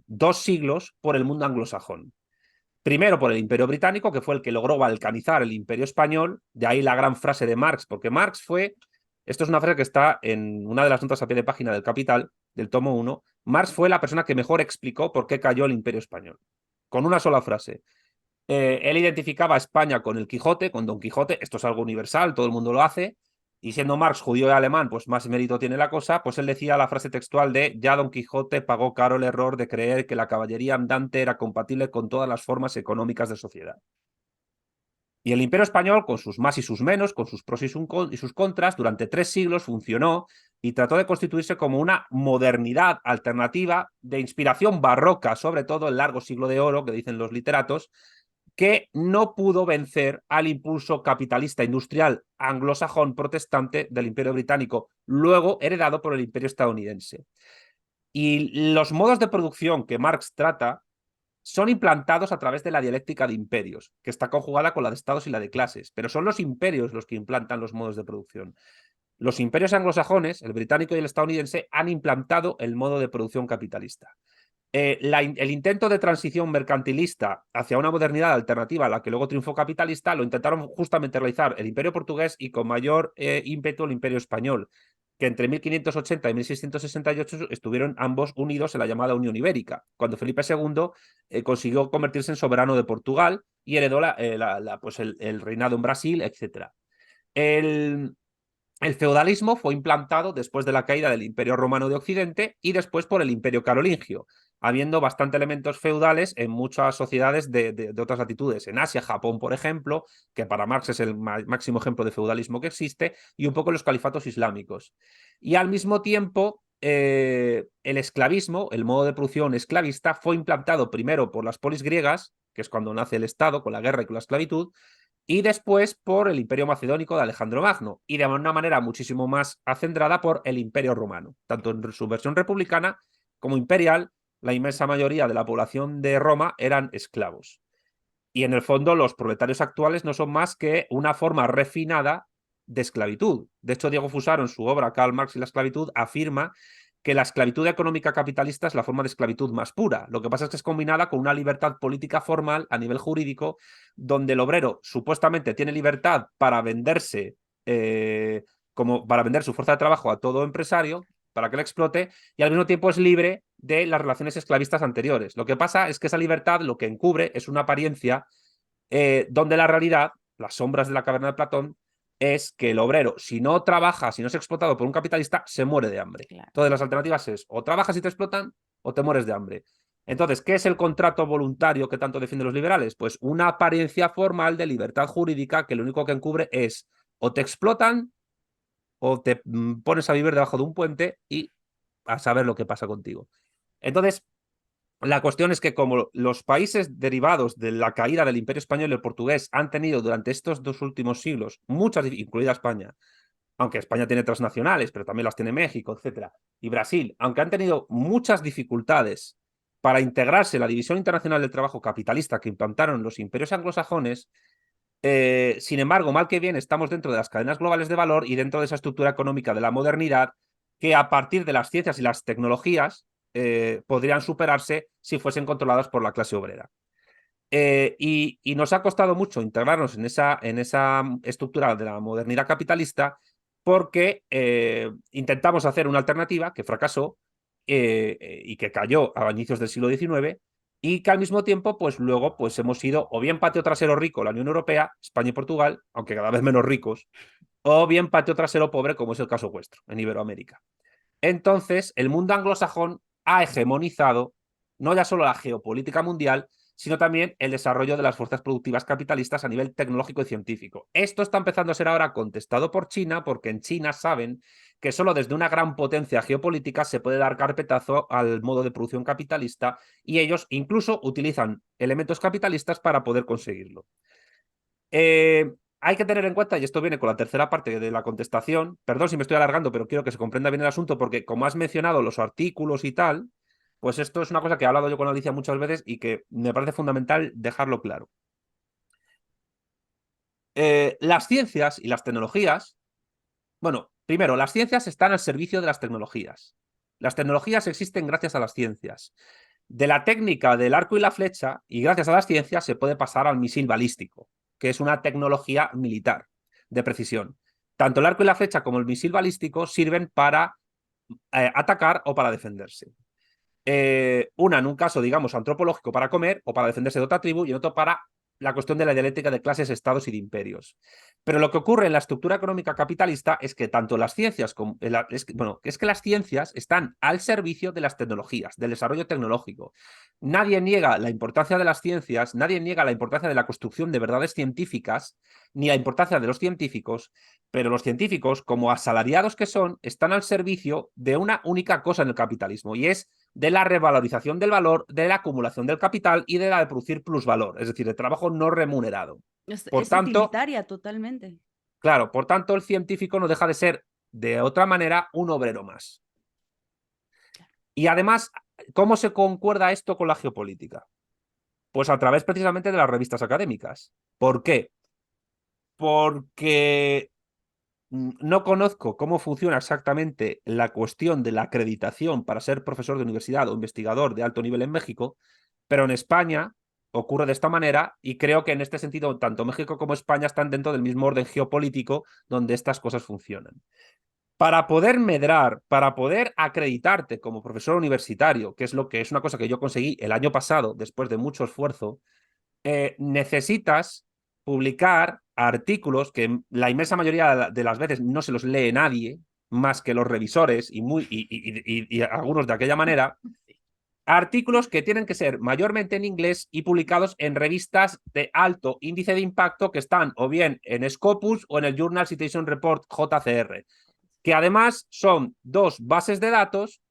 2 siglos por el mundo anglosajón. Primero por el Imperio Británico, que fue el que logró balcanizar el Imperio Español, de ahí la gran frase de Marx, porque Marx fue, esto es una frase que está en una de las notas a pie de página del Capital, del tomo 1, Marx fue la persona que mejor explicó por qué cayó el Imperio Español, con una sola frase. Él identificaba a España con el Quijote, con Don Quijote, esto es algo universal, todo el mundo lo hace, y siendo Marx judío y alemán, pues más mérito tiene la cosa, pues él decía la frase textual de ya Don Quijote pagó caro el error de creer que la caballería andante era compatible con todas las formas económicas de sociedad. Y el Imperio Español, con sus más y sus menos, con sus pros y sus contras, durante 3 siglos funcionó y trató de constituirse como una modernidad alternativa de inspiración barroca, sobre todo el largo siglo de oro, que dicen los literatos, que no pudo vencer al impulso capitalista industrial anglosajón protestante del Imperio Británico, luego heredado por el Imperio estadounidense. Y los modos de producción que Marx trata son implantados a través de la dialéctica de imperios, que está conjugada con la de estados y la de clases, pero son los imperios los que implantan los modos de producción. Los imperios anglosajones, el británico y el estadounidense, han implantado el modo de producción capitalista. El intento de transición mercantilista hacia una modernidad alternativa a la que luego triunfó capitalista lo intentaron justamente realizar el imperio portugués y con mayor ímpetu el imperio español, que entre 1580 y 1668 estuvieron ambos unidos en la llamada Unión Ibérica, cuando Felipe II consiguió convertirse en soberano de Portugal y heredó pues el reinado en Brasil, etc. El, el feudalismo fue implantado después de la caída del Imperio Romano de Occidente y después por el Imperio Carolingio, habiendo bastante elementos feudales en muchas sociedades de otras latitudes. En Asia, Japón, por ejemplo, que para Marx es el máximo ejemplo de feudalismo que existe, y un poco los califatos islámicos. Y al mismo tiempo, el esclavismo, el modo de producción esclavista, fue implantado primero por las polis griegas, que es cuando nace el Estado, con la guerra y con la esclavitud, y después por el Imperio Macedónico de Alejandro Magno, y de una manera muchísimo más acendrada por el Imperio Romano, tanto en su versión republicana como imperial. La inmensa mayoría de la población de Roma eran esclavos. Y en el fondo los proletarios actuales no son más que una forma refinada de esclavitud. De hecho, Diego Fusaro, en su obra Karl Marx y la esclavitud, afirma que la esclavitud económica capitalista es la forma de esclavitud más pura. Lo que pasa es que es combinada con una libertad política formal a nivel jurídico, donde el obrero supuestamente tiene libertad para venderse, como para vender su fuerza de trabajo a todo empresario, para que le explote, y al mismo tiempo es libre de las relaciones esclavistas anteriores. Lo que pasa es que esa libertad lo que encubre es una apariencia donde la realidad, las sombras de la caverna de Platón, es que el obrero, si no trabaja, si no es explotado por un capitalista, se muere de hambre.
Claro.
Entonces las alternativas es o trabajas y te explotan o te mueres de hambre. Entonces, ¿qué es el contrato voluntario que tanto defienden los liberales? Pues una apariencia formal de libertad jurídica que lo único que encubre es o te explotan o te pones a vivir debajo de un puente y a saber lo que pasa contigo. Entonces, la cuestión es que como los países derivados de la caída del Imperio Español y el portugués han tenido durante estos 2 últimos siglos muchas, incluida España, aunque España tiene transnacionales, pero también las tiene México, etcétera, y Brasil, aunque han tenido muchas dificultades para integrarse en la división internacional del trabajo capitalista que implantaron los imperios anglosajones, sin embargo, mal que bien, estamos dentro de las cadenas globales de valor y dentro de esa estructura económica de la modernidad que a partir de las ciencias y las tecnologías podrían superarse si fuesen controladas por la clase obrera. Y nos ha costado mucho integrarnos en esa estructura de la modernidad capitalista porque intentamos hacer una alternativa que fracasó y que cayó a inicios del siglo XIX y que al mismo tiempo, pues luego pues hemos sido o bien patio trasero rico la Unión Europea, España y Portugal, aunque cada vez menos ricos, o bien patio trasero pobre, como es el caso vuestro, en Iberoamérica. Entonces, el mundo anglosajón ha hegemonizado no ya solo la geopolítica mundial, sino también el desarrollo de las fuerzas productivas capitalistas a nivel tecnológico y científico. Esto está empezando a ser ahora contestado por China, porque en China saben que solo desde una gran potencia geopolítica se puede dar carpetazo al modo de producción capitalista y ellos incluso utilizan elementos capitalistas para poder conseguirlo. Hay que tener en cuenta, y esto viene con la tercera parte de la contestación, perdón si me estoy alargando, pero quiero que se comprenda bien el asunto, porque como has mencionado los artículos y tal, pues esto es una cosa que he hablado yo con Alicia muchas veces y que me parece fundamental dejarlo claro. Las ciencias y las tecnologías, bueno, primero, las ciencias están al servicio de las tecnologías. Las tecnologías existen gracias a las ciencias. De la técnica del arco y la flecha, y gracias a las ciencias, se puede pasar al misil balístico, que es una tecnología militar de precisión. Tanto el arco y la flecha como el misil balístico sirven para atacar o para defenderse. Una en un caso, digamos, antropológico para comer o para defenderse de otra tribu y en otro para la cuestión de la dialéctica de clases, estados y de imperios. Pero lo que ocurre en la estructura económica capitalista es que tanto las ciencias como es que las ciencias están al servicio de las tecnologías, del desarrollo tecnológico. Nadie niega la importancia de las ciencias, nadie niega la importancia de la construcción de verdades científicas, ni la importancia de los científicos, pero los científicos, como asalariados que son, están al servicio de una única cosa en el capitalismo, y es de la revalorización del valor, de la acumulación del capital y de la de producir plusvalor, es decir, de trabajo no remunerado. Por
Es
tanto,
utilitaria totalmente.
claro, por tanto, el científico no deja de ser, de otra manera, un obrero más. Y además, ¿cómo se concuerda esto con la geopolítica? Pues a través precisamente de las revistas académicas. ¿Por qué? Porque no conozco cómo funciona exactamente la cuestión de la acreditación para ser profesor de universidad o investigador de alto nivel en México, pero en España ocurre de esta manera y creo que en este sentido tanto México como España están dentro del mismo orden geopolítico donde estas cosas funcionan. Para poder medrar, para poder acreditarte como profesor universitario, que es una cosa que yo conseguí el año pasado después de mucho esfuerzo, necesitas publicar artículos que la inmensa mayoría de las veces no se los lee nadie, más que los revisores y algunos de aquella manera, artículos que tienen que ser mayormente en inglés y publicados en revistas de alto índice de impacto que están o bien en Scopus o en el Journal Citation Report JCR, que además son dos bases de datos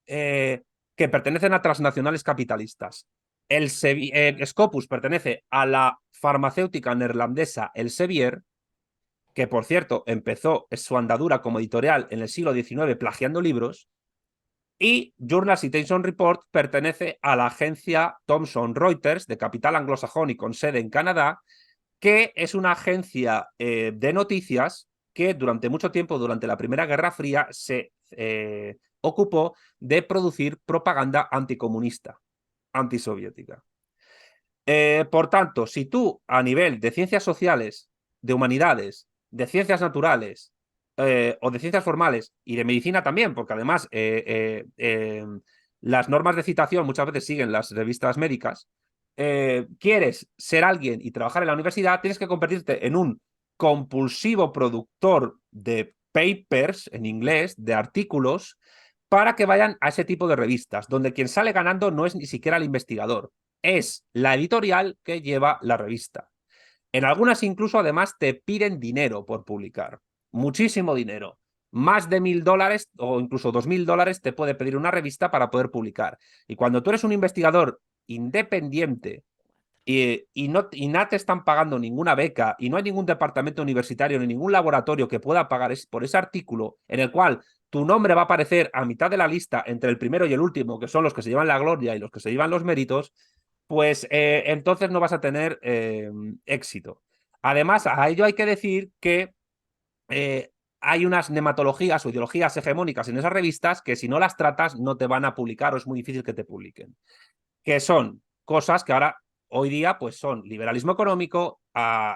que pertenecen a transnacionales capitalistas. Scopus pertenece a la farmacéutica neerlandesa Elsevier, que por cierto empezó su andadura como editorial en el siglo XIX plagiando libros, y Journal Citation Report pertenece a la agencia Thomson Reuters, de capital anglosajón y con sede en Canadá, que es una agencia de noticias que durante mucho tiempo, durante la Primera Guerra Fría, se ocupó de producir propaganda anticomunista, antisoviética. Por tanto, si tú a nivel de ciencias sociales, de humanidades, de ciencias naturales o de ciencias formales y de medicina también, porque además las normas de citación muchas veces siguen las revistas médicas, quieres ser alguien y trabajar en la universidad, tienes que convertirte en un compulsivo productor de papers en inglés, de artículos, para que vayan a ese tipo de revistas, donde quien sale ganando no es ni siquiera el investigador, es la editorial que lleva la revista. En algunas incluso además te piden dinero por publicar, muchísimo dinero. Más de $1000 o incluso $2000 te puede pedir una revista para poder publicar. Y cuando tú eres un investigador independiente no te están pagando ninguna beca y no hay ningún departamento universitario ni ningún laboratorio que pueda pagar por ese artículo en el cual tu nombre va a aparecer a mitad de la lista entre el primero y el último, que son los que se llevan la gloria y los que se llevan los méritos, pues entonces no vas a tener éxito. Además, a ello hay que decir que hay unas nematologías o ideologías hegemónicas en esas revistas que si no las tratas no te van a publicar o es muy difícil que te publiquen, que son cosas que ahora, hoy día, pues son liberalismo económico,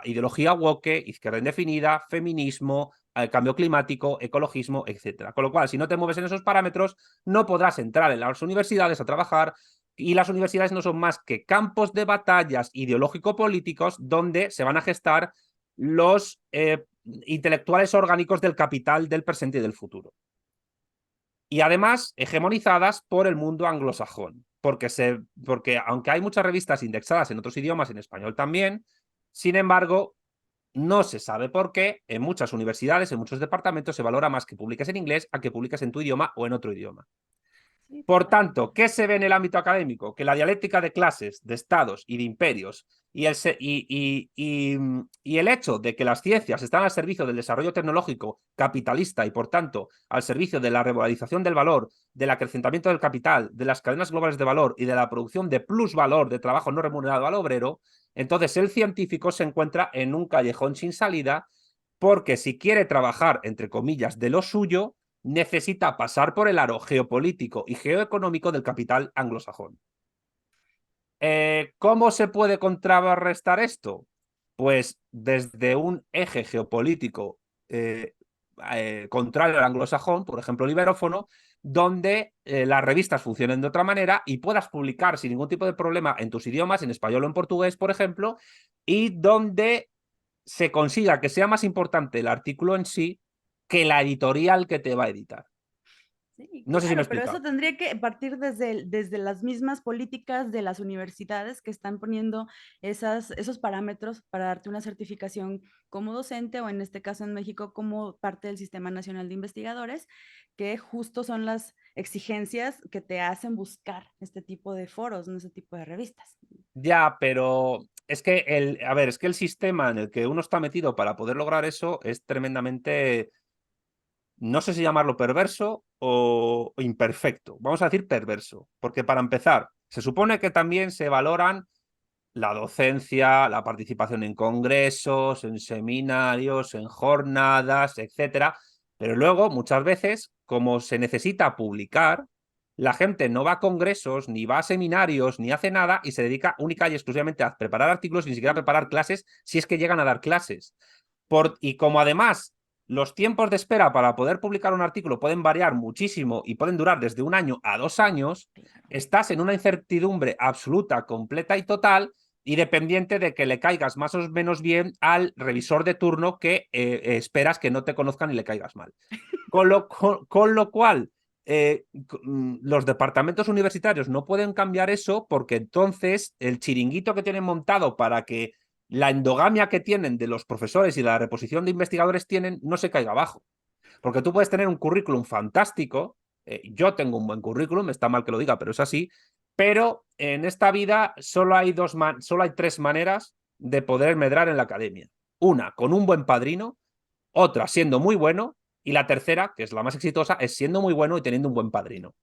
ideología woke, izquierda indefinida, feminismo, cambio climático, ecologismo, etcétera. Con lo cual, si no te mueves en esos parámetros, no podrás entrar en las universidades a trabajar y las universidades no son más que campos de batallas ideológico-políticos donde se van a gestar los intelectuales orgánicos del capital del presente y del futuro. Y además hegemonizadas por el mundo anglosajón, porque aunque hay muchas revistas indexadas en otros idiomas, en español también, sin embargo, no se sabe por qué en muchas universidades, en muchos departamentos, se valora más que publiques en inglés a que publiques en tu idioma o en otro idioma.
Sí,
Por
totalmente.
tanto, ¿qué se ve en el ámbito académico? Que la dialéctica de clases, de estados y de imperios y el hecho de que las ciencias están al servicio del desarrollo tecnológico capitalista y, por tanto, al servicio de la revalorización del valor, del acrecentamiento del capital, de las cadenas globales de valor y de la producción de plusvalor de trabajo no remunerado al obrero, entonces el científico se encuentra en un callejón sin salida porque si quiere trabajar, entre comillas, de lo suyo, necesita pasar por el aro geopolítico y geoeconómico del capital anglosajón. ¿Cómo se puede contrarrestar esto? Pues desde un eje geopolítico contrario al anglosajón, por ejemplo, el iberófono, donde las revistas funcionen de otra manera y puedas publicar sin ningún tipo de problema en tus idiomas, en español o en portugués, por ejemplo, y donde se consiga que sea más importante el artículo en sí que la editorial que te va a editar.
Sí,
No sé si me he
claro, pero eso
explicado.
tendría que partir desde las mismas políticas de las universidades que están poniendo esos parámetros para darte una certificación como docente o en este caso en México como parte del Sistema Nacional de Investigadores, que justo son las exigencias que te hacen buscar este tipo de foros, no este tipo de revistas.
Ya, pero es que es que el sistema en el que uno está metido para poder lograr eso es tremendamente, no sé si llamarlo perverso o imperfecto, vamos a decir perverso, porque para empezar, se supone que también se valoran la docencia, la participación en congresos, en seminarios, en jornadas, etcétera. Pero luego, muchas veces, como se necesita publicar, la gente no va a congresos, ni va a seminarios, ni hace nada y se dedica única y exclusivamente a preparar artículos y ni siquiera a preparar clases, si es que llegan a dar clases. Y como además los tiempos de espera para poder publicar un artículo pueden variar muchísimo y pueden durar desde 1 año a 2 años, estás en una incertidumbre absoluta, completa y total, y dependiente de que le caigas más o menos bien al revisor de turno que esperas que no te conozcan y le caigas mal. Con lo cual, los departamentos universitarios no pueden cambiar eso, porque entonces el chiringuito que tienen montado para que la endogamia que tienen de los profesores y la reposición de investigadores tienen no se caiga abajo. Porque tú puedes tener un currículum fantástico, yo tengo un buen currículum, está mal que lo diga, pero es así, pero en esta vida solo hay tres maneras de poder medrar en la academia. Una, con un buen padrino; otra, siendo muy bueno; y la tercera, que es la más exitosa, es siendo muy bueno y teniendo un buen padrino.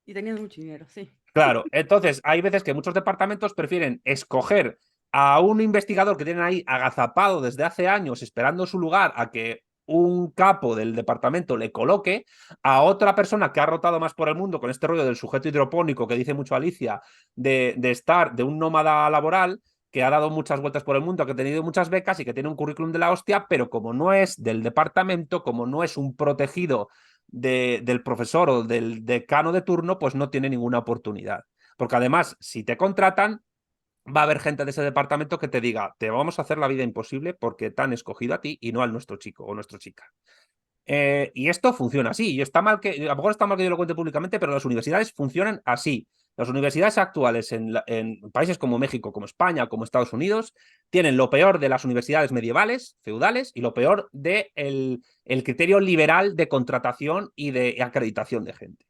Y teniendo mucho dinero, sí.
Claro, entonces hay veces que muchos departamentos prefieren escoger a un investigador que tienen ahí agazapado desde hace años esperando su lugar a que un capo del departamento le coloque, a otra persona que ha rotado más por el mundo con este rollo del sujeto hidropónico que dice mucho Alicia, de estar de un nómada laboral, que ha dado muchas vueltas por el mundo, que ha tenido muchas becas y que tiene un currículum de la hostia, pero como no es del departamento, como no es un protegido del profesor o del decano de turno, pues no tiene ninguna oportunidad. Porque además, si te contratan, va a haber gente de ese departamento que te diga: te vamos a hacer la vida imposible porque te han escogido a ti y no al nuestro chico o nuestra chica. Y esto funciona así. Y está mal que, a lo mejor está mal que yo lo cuente públicamente, pero las universidades funcionan así. Las universidades actuales en países como México, como España, como Estados Unidos, tienen lo peor de las universidades medievales, feudales, y lo peor del el criterio liberal de contratación y de acreditación de gente.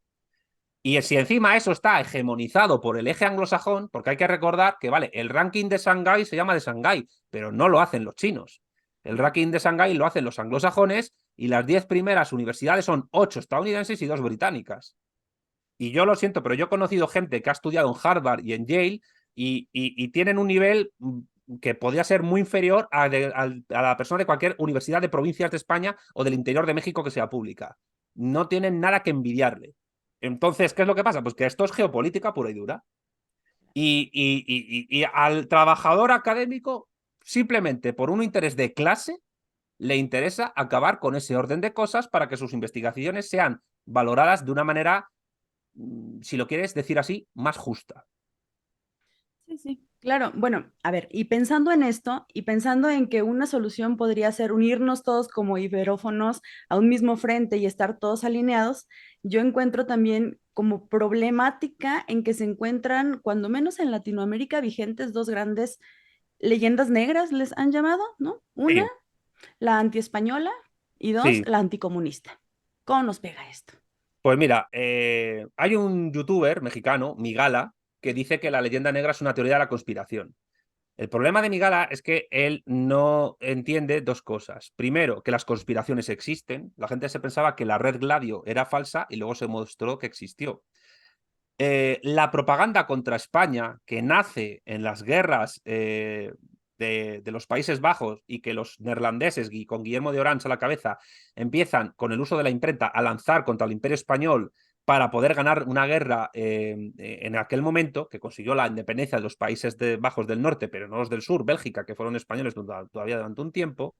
Y si encima eso está hegemonizado por el eje anglosajón, porque hay que recordar que, vale, el ranking de Shanghái se llama de Shanghái, pero no lo hacen los chinos. El ranking de Shanghái lo hacen los anglosajones y las 10 primeras universidades son 8 estadounidenses y 2 británicas. Y yo lo siento, pero yo he conocido gente que ha estudiado en Harvard y en Yale y tienen un nivel que podría ser muy inferior a la persona de cualquier universidad de provincias de España o del interior de México que sea pública. No tienen nada que envidiarle. Entonces, ¿qué es lo que pasa? Pues que esto es geopolítica pura y dura. Y al trabajador académico, simplemente por un interés de clase, le interesa acabar con ese orden de cosas para que sus investigaciones sean valoradas de una manera, si lo quieres decir así, más justa.
Sí, sí, claro. Bueno, a ver, y pensando en esto, y pensando en que una solución podría ser unirnos todos como iberófonos a un mismo frente y estar todos alineados, yo encuentro también como problemática en que se encuentran, cuando menos en Latinoamérica, vigentes dos grandes leyendas negras, les han llamado, ¿no? Una,
Sí,
la antiespañola, y dos,
sí.
la anticomunista. ¿Cómo nos pega esto?
Pues mira, hay un youtuber mexicano, Migala, que dice que la leyenda negra es una teoría de la conspiración. El problema de Migala es que él no entiende dos cosas. Primero, que las conspiraciones existen. La gente se pensaba que la red Gladio era falsa y luego se mostró que existió. La propaganda contra España, que nace en las guerras de los Países Bajos y que los neerlandeses, con Guillermo de Orange a la cabeza, empiezan con el uso de la imprenta a lanzar contra el Imperio Español para poder ganar una guerra en aquel momento, que consiguió la independencia de los Países Bajos del norte, pero no los del sur, Bélgica, que fueron españoles todavía durante un tiempo,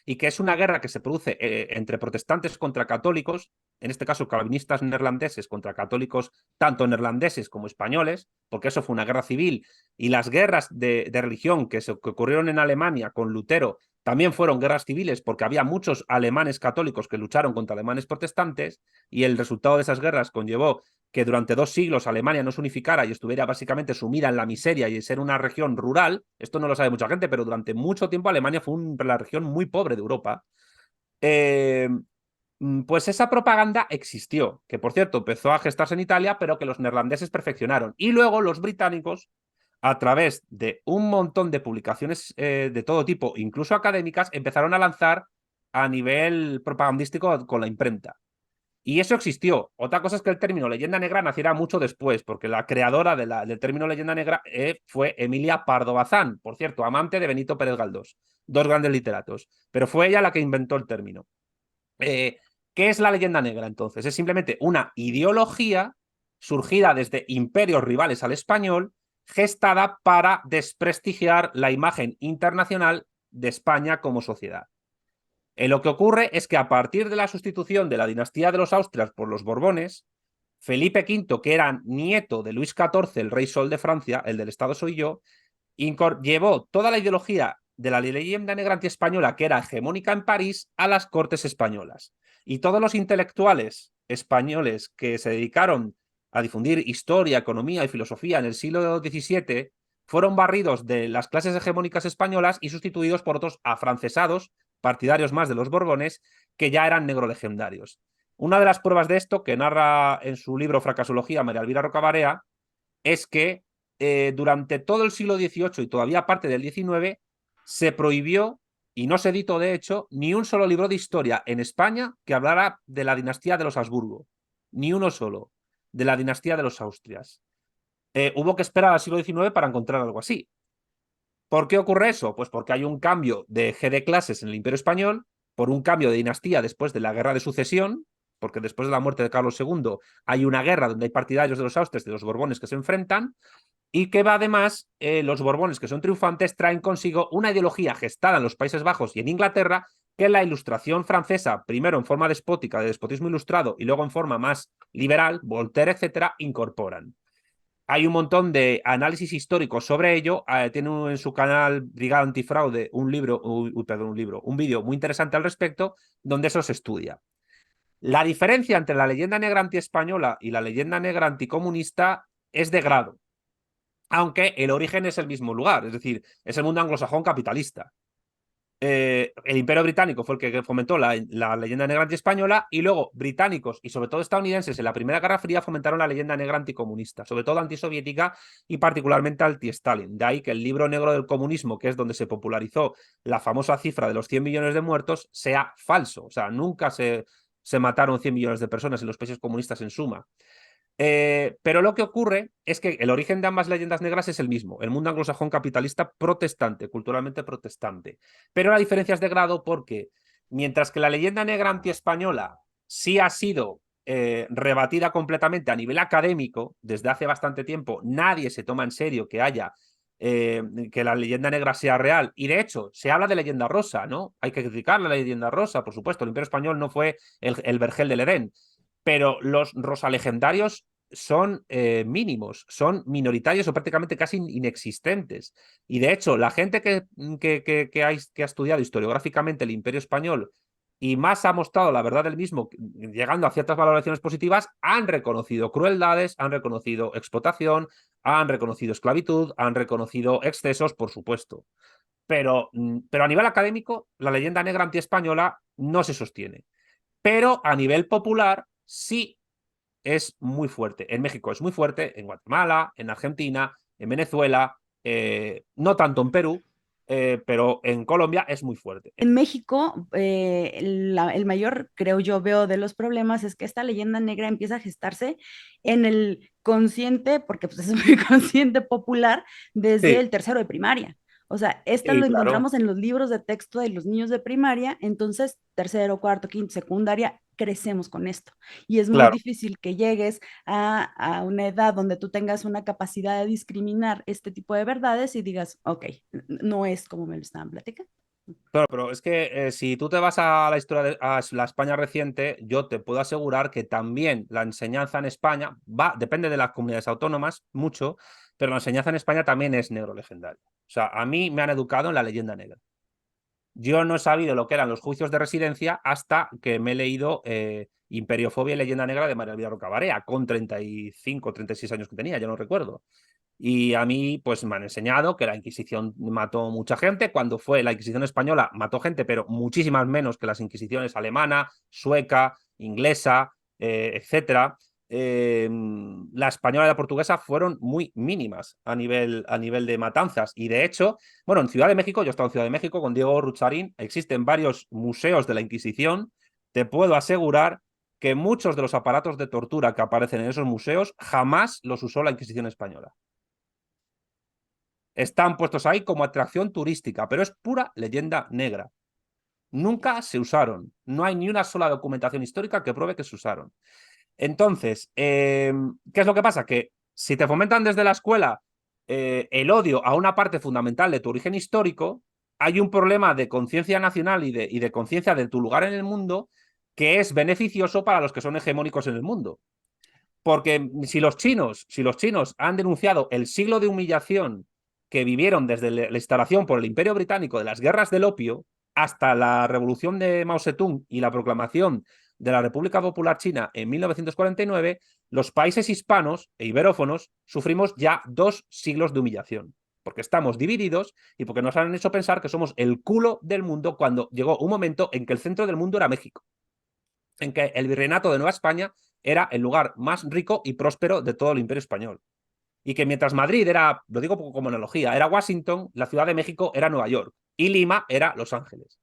y que es una guerra que se produce entre protestantes contra católicos, en este caso calvinistas neerlandeses contra católicos tanto neerlandeses como españoles, porque eso fue una guerra civil, y las guerras de religión que ocurrieron en Alemania con Lutero también fueron guerras civiles, porque había muchos alemanes católicos que lucharon contra alemanes protestantes, y el resultado de esas guerras conllevó que durante 2 siglos Alemania no se unificara y estuviera básicamente sumida en la miseria y ser una región rural. Esto no lo sabe mucha gente, pero durante mucho tiempo Alemania fue la región muy pobre de Europa. Eh, pues esa propaganda existió, que por cierto empezó a gestarse en Italia, pero que los neerlandeses perfeccionaron. Y luego los británicos, a través de un montón de publicaciones de todo tipo, incluso académicas, empezaron a lanzar a nivel propagandístico con la imprenta. Y eso existió. Otra cosa es que el término leyenda negra naciera mucho después, porque la creadora del término leyenda negra fue Emilia Pardo Bazán, por cierto, amante de Benito Pérez Galdós, dos grandes literatos. Pero fue ella la que inventó el término. ¿Qué es la leyenda negra entonces? Es simplemente una ideología surgida desde imperios rivales al español, gestada para desprestigiar la imagen internacional de España como sociedad. Lo que ocurre es que a partir de la sustitución de la dinastía de los Austrias por los Borbones, Felipe V, que era nieto de Luis XIV, el rey sol de Francia, el del Estado soy yo, llevó toda la ideología de la leyenda negra antiespañola, que era hegemónica en París, a las cortes españolas. Y todos los intelectuales españoles que se dedicaron a difundir historia, economía y filosofía en el siglo XVII fueron barridos de las clases hegemónicas españolas y sustituidos por otros afrancesados, partidarios más de los Borbones, que ya eran negrolegendarios. Una de las pruebas de esto, que narra en su libro Fracasología María Elvira Rocabarea, es que durante todo el siglo XVIII y todavía parte del XIX se prohibió, y no se editó de hecho, ni un solo libro de historia en España que hablara de la dinastía de los Habsburgo. Ni uno solo, de la dinastía de los Austrias. Hubo que esperar al siglo XIX para encontrar algo así. ¿Por qué ocurre eso? Pues porque hay un cambio de eje de clases en el Imperio Español, por un cambio de dinastía después de la Guerra de Sucesión, porque después de la muerte de Carlos II hay una guerra donde hay partidarios de los Austrias y de los Borbones que se enfrentan, y que va además, los Borbones, que son triunfantes, traen consigo una ideología gestada en los Países Bajos y en Inglaterra, que la Ilustración francesa, primero en forma despótica, de despotismo ilustrado, y luego en forma más liberal, Voltaire, etcétera, incorporan. Hay un montón de análisis históricos sobre ello. Tiene en su canal Brigada Antifraude un libro, un vídeo muy interesante al respecto, donde eso se estudia. La diferencia entre la leyenda negra antiespañola y la leyenda negra anticomunista es de grado, aunque el origen es el mismo lugar, es decir, es el mundo anglosajón capitalista. El Imperio Británico fue el que fomentó la leyenda negra antiespañola, y luego británicos y sobre todo estadounidenses en la Primera Guerra Fría fomentaron la leyenda negra anticomunista, sobre todo antisoviética y particularmente anti-Stalin. De ahí que el libro negro del comunismo, que es donde se popularizó la famosa cifra de los 100 millones de muertos, sea falso. O sea, nunca se mataron 100 millones de personas en los países comunistas en suma. Pero lo que ocurre es que el origen de ambas leyendas negras es el mismo, el mundo anglosajón capitalista protestante, culturalmente protestante. Pero la diferencia es de grado porque, mientras que la leyenda negra antiespañola sí ha sido rebatida completamente a nivel académico, desde hace bastante tiempo nadie se toma en serio que haya que la leyenda negra sea real, y de hecho se habla de leyenda rosa, ¿no? Hay que criticar la leyenda rosa, por supuesto, el Imperio Español no fue el vergel del Edén, pero los rosalegendarios son mínimos, son minoritarios o prácticamente casi inexistentes. Y de hecho, la gente que ha estudiado historiográficamente el Imperio Español y más ha mostrado la verdad del mismo, llegando a ciertas valoraciones positivas, han reconocido crueldades, han reconocido explotación, han reconocido esclavitud, han reconocido excesos, por supuesto. Pero a nivel académico, la leyenda negra antiespañola no se sostiene. Pero a nivel popular sí es muy fuerte. En México es muy fuerte, en Guatemala, en Argentina, en Venezuela, no tanto en Perú, pero en Colombia es muy fuerte.
En México, el mayor, creo yo, veo de los problemas es que esta leyenda negra empieza a gestarse en el consciente, porque pues, es muy consciente popular, desde
Sí,
el tercero de primaria. O sea, esta
sí,
lo
claro,
encontramos en los libros de texto de los niños de primaria, entonces tercero, cuarto, quinto, secundaria, crecemos con esto. Y es muy
claro.
difícil que llegues a una edad donde tú tengas una capacidad de discriminar este tipo de verdades y digas, ok, no es como me lo estaban platicando.
Claro, pero es que si tú te vas a la historia a la España reciente, yo te puedo asegurar que también la enseñanza en España depende de las comunidades autónomas mucho, pero la enseñanza en España también es negro legendaria. O sea, a mí me han educado en la leyenda negra. Yo no he sabido lo que eran los juicios de residencia hasta que me he leído Imperiofobia y Leyenda Negra de María Elvira Rocabarea, con 35, 36 años que tenía, ya no recuerdo. Y a mí, pues me han enseñado que la Inquisición mató mucha gente. Cuando fue la Inquisición española, mató gente, pero muchísimas menos que las Inquisiciones alemana, sueca, inglesa, etcétera. La española y la portuguesa fueron muy mínimas a nivel de matanzas. Y de hecho, bueno, en Ciudad de México, yo he estado en Ciudad de México con Diego Rucharín, existen varios museos de la Inquisición. Te puedo asegurar que muchos de los aparatos de tortura que aparecen en esos museos jamás los usó la Inquisición española. Están puestos ahí como atracción turística, pero es pura leyenda negra. Nunca se usaron. No hay ni una sola documentación histórica que pruebe que se usaron. Entonces, ¿qué es lo que pasa? Que si te fomentan desde la escuela el odio a una parte fundamental de tu origen histórico, hay un problema de conciencia nacional y de conciencia de tu lugar en el mundo que es beneficioso para los que son hegemónicos en el mundo. Porque si los chinos han denunciado el siglo de humillación que vivieron desde la instalación por el Imperio Británico de las guerras del opio hasta la revolución de Mao Zedong y la proclamación de la República Popular China en 1949, los países hispanos e iberófonos sufrimos ya 2 siglos de humillación, porque estamos divididos y porque nos han hecho pensar que somos el culo del mundo cuando llegó un momento en que el centro del mundo era México, en que el virreinato de Nueva España era el lugar más rico y próspero de todo el Imperio Español. Y que mientras Madrid era, lo digo como analogía, era Washington, la Ciudad de México era Nueva York y Lima era Los Ángeles.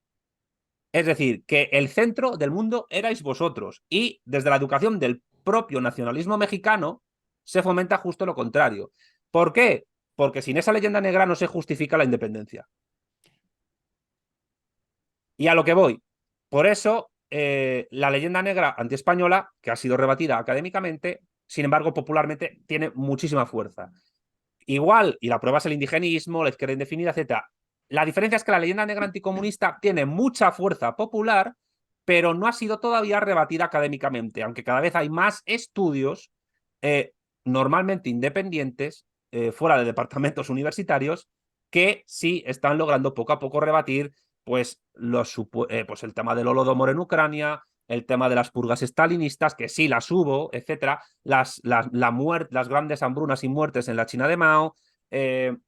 Es decir, que el centro del mundo erais vosotros y desde la educación del propio nacionalismo mexicano se fomenta justo lo contrario. ¿Por qué? Porque sin esa leyenda negra no se justifica la independencia. Y a lo que voy. Por eso, la leyenda negra antiespañola, que ha sido rebatida académicamente, sin embargo, popularmente tiene muchísima fuerza. Igual, y la prueba es el indigenismo, la izquierda indefinida, etc. La diferencia es que la leyenda negra anticomunista tiene mucha fuerza popular, pero no ha sido todavía rebatida académicamente, aunque cada vez hay más estudios, normalmente independientes, fuera de departamentos universitarios, que sí están logrando poco a poco rebatir pues, pues el tema del Holodomor en Ucrania, el tema de las purgas estalinistas, que sí las hubo, etcétera, las grandes hambrunas y muertes en la China de Mao. El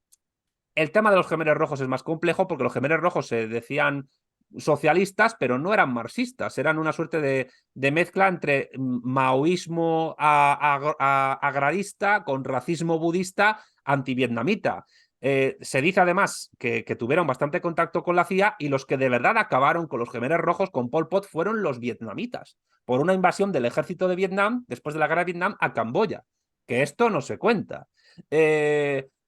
tema de los Jemeres Rojos es más complejo porque los Jemeres Rojos se decían socialistas, pero no eran marxistas, eran una suerte de mezcla entre maoísmo agrarista con racismo budista antivietnamita. Se dice además que tuvieron bastante contacto con la CIA y los que de verdad acabaron con los Jemeres Rojos, con Pol Pot, fueron los vietnamitas, por una invasión del ejército de Vietnam después de la guerra de Vietnam a Camboya, que esto no se cuenta.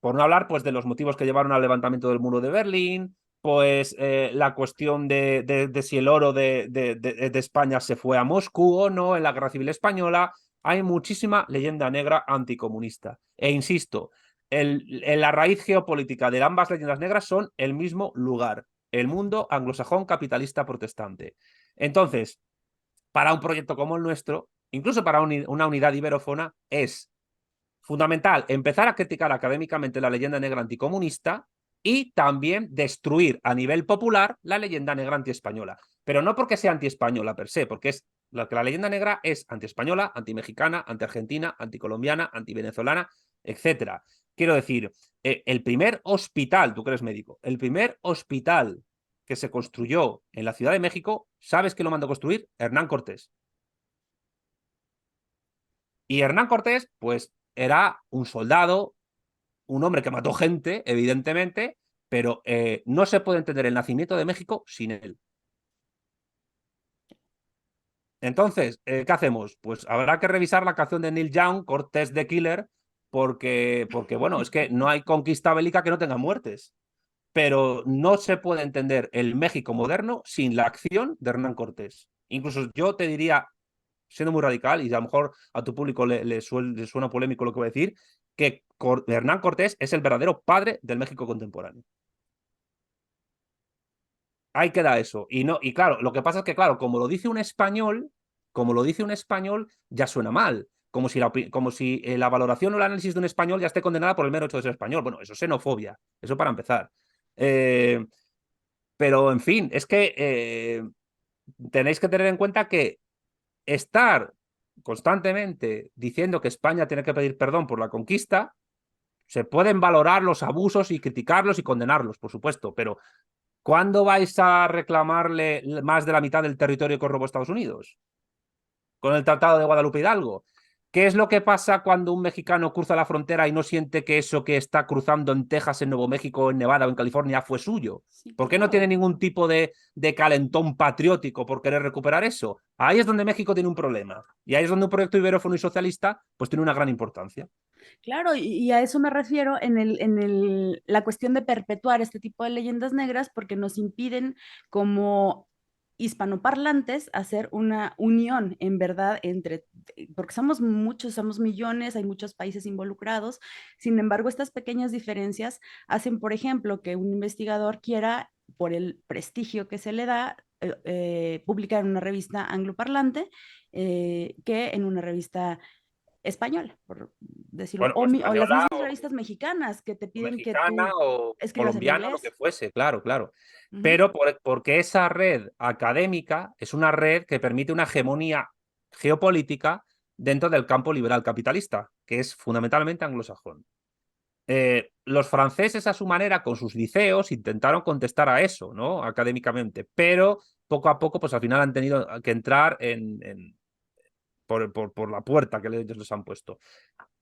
Por no hablar pues, de los motivos que llevaron al levantamiento del muro de Berlín, pues la cuestión de si el oro de España se fue a Moscú o no en la Guerra Civil Española. Hay muchísima leyenda negra anticomunista. E insisto, la raíz geopolítica de ambas leyendas negras son el mismo lugar, el mundo anglosajón capitalista protestante. Entonces, para un proyecto como el nuestro, incluso para una unidad iberófona, es fundamental empezar a criticar académicamente la leyenda negra anticomunista y también destruir a nivel popular la leyenda negra antiespañola. Pero no porque sea antiespañola per se, porque es que la leyenda negra es antiespañola, antimexicana, antiargentina, anticolombiana, antivenezolana, etc. Quiero decir, el primer hospital, tú que eres médico, el primer hospital que se construyó en la Ciudad de México, ¿sabes quién lo mandó a construir? Hernán Cortés. Y Hernán Cortés, pues, era un soldado, un hombre que mató gente, evidentemente, pero no se puede entender el nacimiento de México sin él. Entonces, ¿qué hacemos? Pues habrá que revisar la canción de Neil Young, Cortés the Killer, porque, bueno, es que no hay conquista bélica que no tenga muertes. Pero no se puede entender el México moderno sin la acción de Hernán Cortés. Incluso yo te diría, siendo muy radical, y a lo mejor a tu público le suena polémico lo que voy a decir, que Hernán Cortés es el verdadero padre del México contemporáneo. Ahí queda eso. Y claro, lo que pasa es que, claro, como lo dice un español, ya suena mal. Como si la valoración o el análisis de un español ya esté condenada por el mero hecho de ser español. Bueno, eso es xenofobia. Eso para empezar. Pero, en fin, es que tenéis que tener en cuenta que estar constantemente diciendo que España tiene que pedir perdón por la conquista, se pueden valorar los abusos y criticarlos y condenarlos, por supuesto, pero ¿cuándo vais a reclamarle más de la mitad del territorio que os robó Estados Unidos? Con el Tratado de Guadalupe Hidalgo. ¿Qué es lo que pasa cuando un mexicano cruza la frontera y no siente que eso que está cruzando en Texas, en Nuevo México, en Nevada o en California fue suyo?
Sí,
¿Por qué no tiene
claro.
ningún tipo de calentón patriótico por querer recuperar eso? Ahí es donde México tiene un problema. Y ahí es donde un proyecto iberófono y socialista pues tiene una gran importancia.
Claro, y a eso me refiero la cuestión de perpetuar este tipo de leyendas negras porque nos impiden como hispanoparlantes hacer una unión en verdad porque somos muchos, somos millones, hay muchos países involucrados. Sin embargo, estas pequeñas diferencias hacen, por ejemplo, que un investigador quiera, por el prestigio que se le da, publicar en una revista angloparlante que en una revista española, por decirlo,
Bueno, o
o las
española
mismas revistas mexicanas que te
o
piden que
mexicana
tú
o
escribas en
colombiana, lo que
inglés.
fuese, claro, claro.
Ujú.
Pero porque esa red académica es una red que permite una hegemonía geopolítica dentro del campo liberal capitalista, que es fundamentalmente anglosajón. Los franceses a su manera, con sus liceos, intentaron contestar a eso, ¿no? Académicamente, pero poco a poco, pues al final han tenido que entrar por la puerta que ellos les han puesto.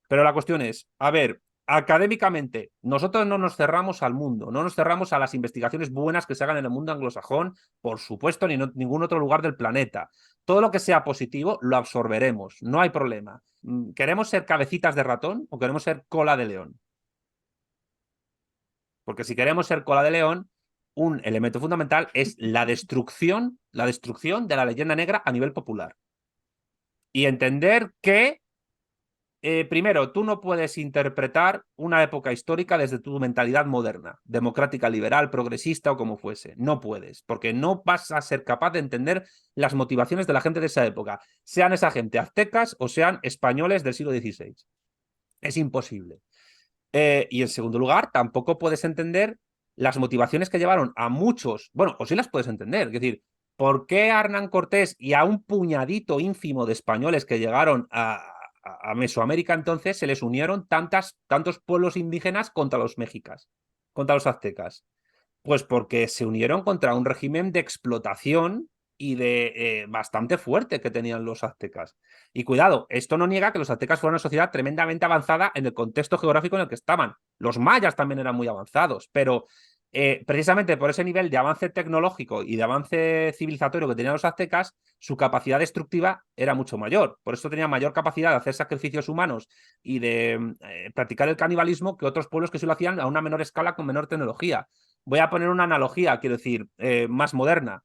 Pero la cuestión es, a ver, académicamente, nosotros no nos cerramos al mundo, no nos cerramos a las investigaciones buenas que se hagan en el mundo anglosajón, por supuesto, ni en ningún otro lugar del planeta. Todo lo que sea positivo lo absorberemos, no hay problema. ¿Queremos ser cabecitas de ratón o queremos ser cola de león? Porque si queremos ser cola de león, un elemento fundamental es la destrucción de la leyenda negra a nivel popular. Y entender que primero, tú no puedes interpretar una época histórica desde tu mentalidad moderna, democrática, liberal, progresista o como fuese. No puedes, porque no vas a ser capaz de entender las motivaciones de la gente de esa época, sean esa gente aztecas o sean españoles del siglo XVI. Es imposible. Y en segundo lugar, tampoco puedes entender las motivaciones que llevaron a muchos, bueno, o sí las puedes entender, es decir, ¿por qué a Hernán Cortés y a un puñadito ínfimo de españoles que llegaron a Mesoamérica entonces se les unieron tantos pueblos indígenas contra los mexicas, contra los aztecas? Pues porque se unieron contra un régimen de explotación y de bastante fuerte que tenían los aztecas. Y cuidado, esto no niega que los aztecas fueran una sociedad tremendamente avanzada en el contexto geográfico en el que estaban. Los mayas también eran muy avanzados, pero precisamente por ese nivel de avance tecnológico y de avance civilizatorio que tenían los aztecas, su capacidad destructiva era mucho mayor. Por eso tenían mayor capacidad de hacer sacrificios humanos y de practicar el canibalismo que otros pueblos que sí lo hacían a una menor escala con menor tecnología. Voy a poner una analogía, quiero decir, más moderna.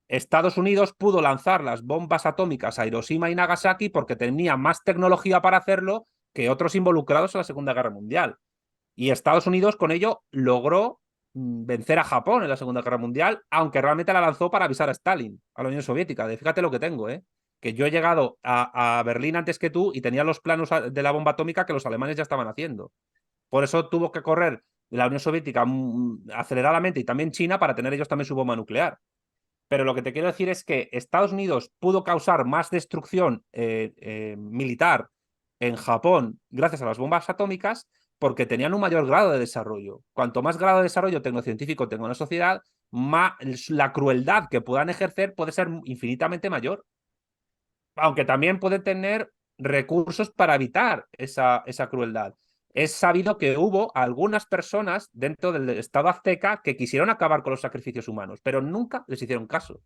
Estados Unidos pudo lanzar las bombas atómicas a Hiroshima y Nagasaki porque tenía más tecnología para hacerlo que otros involucrados en la Segunda Guerra Mundial. Y Estados Unidos con ello logró vencer a Japón en la Segunda Guerra Mundial, aunque realmente la lanzó para avisar a Stalin, a la Unión Soviética. De fíjate lo que tengo, que yo he llegado a Berlín antes que tú y tenía los planos de la bomba atómica que los alemanes ya estaban haciendo. Por eso tuvo que correr la Unión Soviética aceleradamente y también China para tener ellos también su bomba nuclear. Pero lo que te quiero decir es que Estados Unidos pudo causar más destrucción militar en Japón gracias a las bombas atómicas porque tenían un mayor grado de desarrollo. Cuanto más grado de desarrollo tecnocientífico tenga una sociedad, más la crueldad que puedan ejercer puede ser infinitamente mayor. Aunque también puede tener recursos para evitar esa crueldad. Es sabido que hubo algunas personas dentro del Estado azteca que quisieron acabar con los sacrificios humanos, pero nunca les hicieron caso.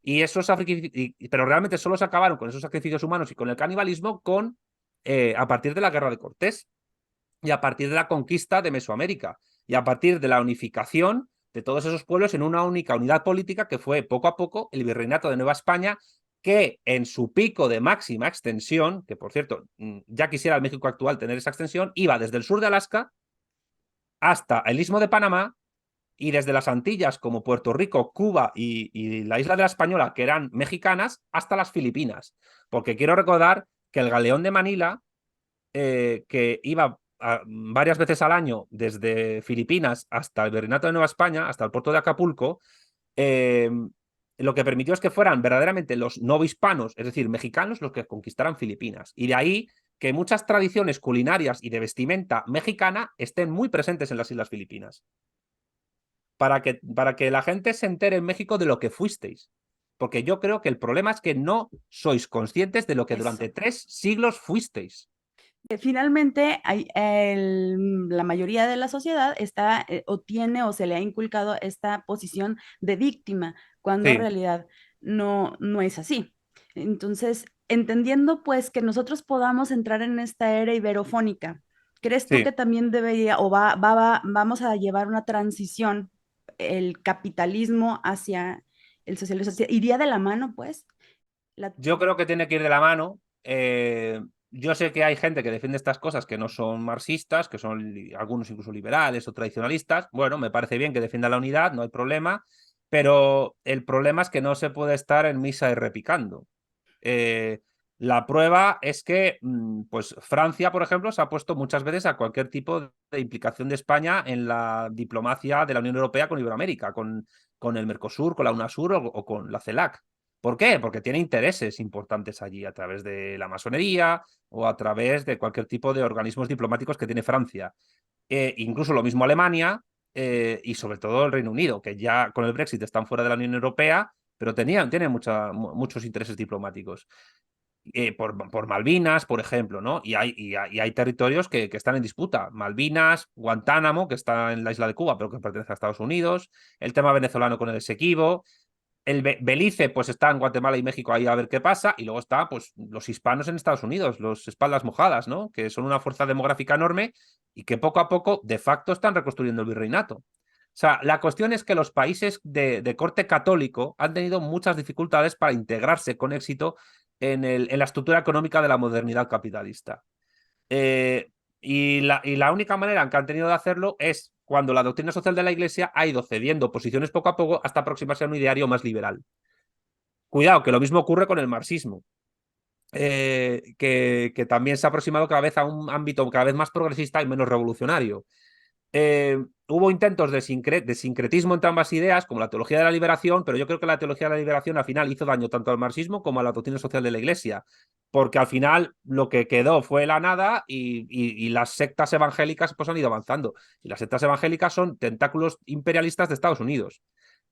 Pero realmente solo se acabaron con esos sacrificios humanos y con el canibalismo a partir de la Guerra de Cortés y a partir de la conquista de Mesoamérica y a partir de la unificación de todos esos pueblos en una única unidad política que fue poco a poco el Virreinato de Nueva España, que en su pico de máxima extensión, que por cierto, ya quisiera el México actual tener esa extensión, iba desde el sur de Alaska hasta el Istmo de Panamá y desde las Antillas como Puerto Rico, Cuba y la isla de la Española, que eran mexicanas, hasta las Filipinas. Porque quiero recordar que el galeón de Manila, que iba varias veces al año desde Filipinas hasta el Virreinato de Nueva España, hasta el puerto de Acapulco, eh, lo que permitió es que fueran verdaderamente los novohispanos, es decir, mexicanos, los que conquistaran Filipinas. Y de ahí que muchas tradiciones culinarias y de vestimenta mexicana estén muy presentes en las Islas Filipinas. Para que la gente se entere en México de lo que fuisteis. porque yo creo que el problema es que no sois conscientes de lo que
Eso.
durante 3 siglos fuisteis.
Finalmente, la mayoría de la sociedad está o tiene o se le ha inculcado esta posición de víctima, cuando en
Sí,
realidad no es así. Entonces, entendiendo pues que nosotros podamos entrar en esta era iberofónica, ¿crees tú
sí.
que también debería o vamos a llevar una transición, el capitalismo hacia el socialismo? ¿Iría de la mano, pues? La-
Yo creo que tiene que ir de la mano. Yo sé que hay gente que defiende estas cosas que no son marxistas, que son algunos incluso liberales o tradicionalistas. Bueno, me parece bien que defienda la unidad, no hay problema, pero el problema es que no se puede estar en misa y repicando. Eh, la prueba es que pues Francia, por ejemplo, se ha puesto muchas veces a cualquier tipo de implicación de España en la diplomacia de la Unión Europea con Iberoamérica, con el Mercosur, con la UNASUR o con la CELAC. ¿Por qué? Porque tiene intereses importantes allí a través de la masonería o a través de cualquier tipo de organismos diplomáticos que tiene Francia. Incluso lo mismo Alemania y sobre todo el Reino Unido, que ya con el Brexit están fuera de la Unión Europea, pero tienen muchos intereses diplomáticos. Por Malvinas, por ejemplo, ¿no? Y hay territorios que están en disputa. Malvinas, Guantánamo, que está en la isla de Cuba, pero que pertenece a Estados Unidos, el tema venezolano con el Esequibo, Belice, pues está en Guatemala y México ahí a ver qué pasa, y luego está, pues, los hispanos en Estados Unidos, los espaldas mojadas, ¿no? Que son una fuerza demográfica enorme y que poco a poco, de facto, están reconstruyendo el virreinato. O sea, la cuestión es que los países de corte católico han tenido muchas dificultades para integrarse con éxito en la estructura económica de la modernidad capitalista. Eh, y la única manera en que han tenido de hacerlo es cuando la doctrina social de la Iglesia ha ido cediendo posiciones poco a poco hasta aproximarse a un ideario más liberal. Cuidado, que lo mismo ocurre con el marxismo, que también se ha aproximado cada vez a un ámbito cada vez más progresista y menos revolucionario. Hubo intentos de sincretismo entre ambas ideas, como la teología de la liberación, pero yo creo que la teología de la liberación al final hizo daño tanto al marxismo como a la doctrina social de la Iglesia, porque al final lo que quedó fue la nada y las sectas evangélicas pues han ido avanzando. Y las sectas evangélicas son tentáculos imperialistas de Estados Unidos.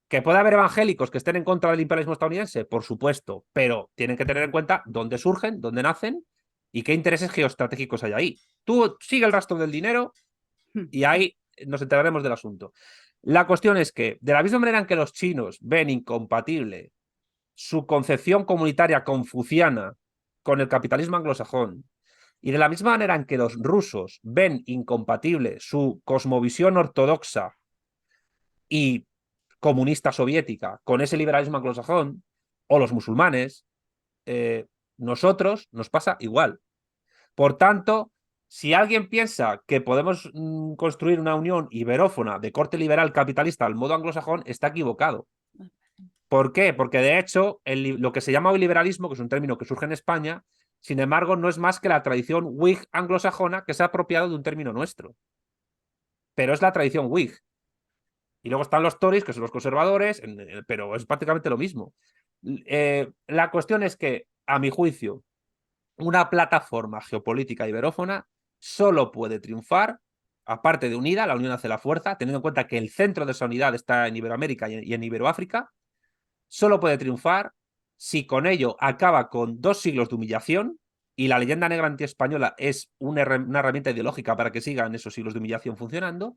¿Que puede haber evangélicos que estén en contra del imperialismo estadounidense? Por supuesto, pero tienen que tener en cuenta dónde surgen, dónde nacen y qué intereses geoestratégicos hay ahí. Tú sigue el rastro del dinero y ahí nos enteraremos del asunto. La cuestión es que, de la misma manera en que los chinos ven incompatible su concepción comunitaria confuciana con el capitalismo anglosajón, y de la misma manera en que los rusos ven incompatible su cosmovisión ortodoxa y comunista soviética con ese liberalismo anglosajón, o los musulmanes, nosotros nos pasa igual. Por tanto, si alguien piensa que podemos construir una unión iberófona de corte liberal capitalista al modo anglosajón, está equivocado. ¿Por qué? Porque de hecho lo que se llama hoy liberalismo, que es un término que surge en España, sin embargo, no es más que la tradición Whig anglosajona que se ha apropiado de un término nuestro. Pero es la tradición Whig. Y luego están los Tories, que son los conservadores, pero es prácticamente lo mismo. La cuestión es que, a mi juicio, una plataforma geopolítica iberófona solo puede triunfar, aparte de unida, la unión hace la fuerza, teniendo en cuenta que el centro de esa unidad está en Iberoamérica y en Iberoáfrica, solo puede triunfar si con ello acaba con 2 siglos de humillación, y la leyenda negra antiespañola es una herramienta ideológica para que sigan esos siglos de humillación funcionando,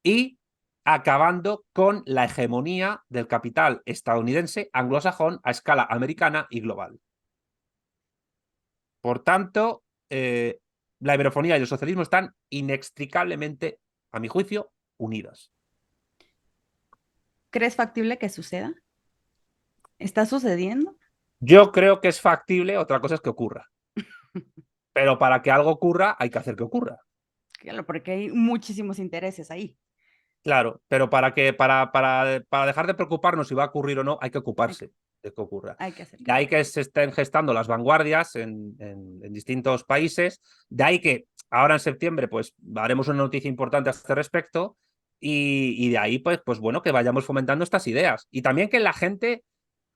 y acabando con la hegemonía del capital estadounidense anglosajón a escala americana y global. Por tanto, la iberofonía y el socialismo están inextricablemente, a mi juicio, unidas.
¿Crees factible que suceda? ¿Está sucediendo?
Yo creo que es factible, otra cosa es que ocurra. Pero para que algo ocurra, hay que hacer que ocurra.
Claro, porque hay muchísimos intereses ahí.
Claro, pero para dejar de preocuparnos si va a ocurrir o no, hay que
Hay,
ocuparse de que ocurra.
hay que hacer
De
que
ahí
ocurra.
que se estén gestando las vanguardias en distintos países. De ahí que ahora en septiembre pues haremos una noticia importante a este respecto. Y de ahí pues bueno, que vayamos fomentando estas ideas. Y también que la gente,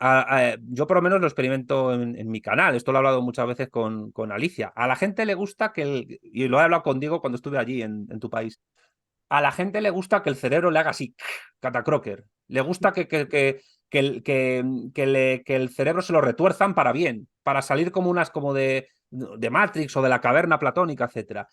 yo por lo menos lo experimento en mi canal, esto lo he hablado muchas veces con Alicia, a la gente le gusta y lo he hablado con Diego cuando estuve allí en tu país, a la gente le gusta que el cerebro le haga así, catacroker. Le gusta que el cerebro se lo retuerzan para bien, para salir como unas como de Matrix o de la caverna platónica, etcétera.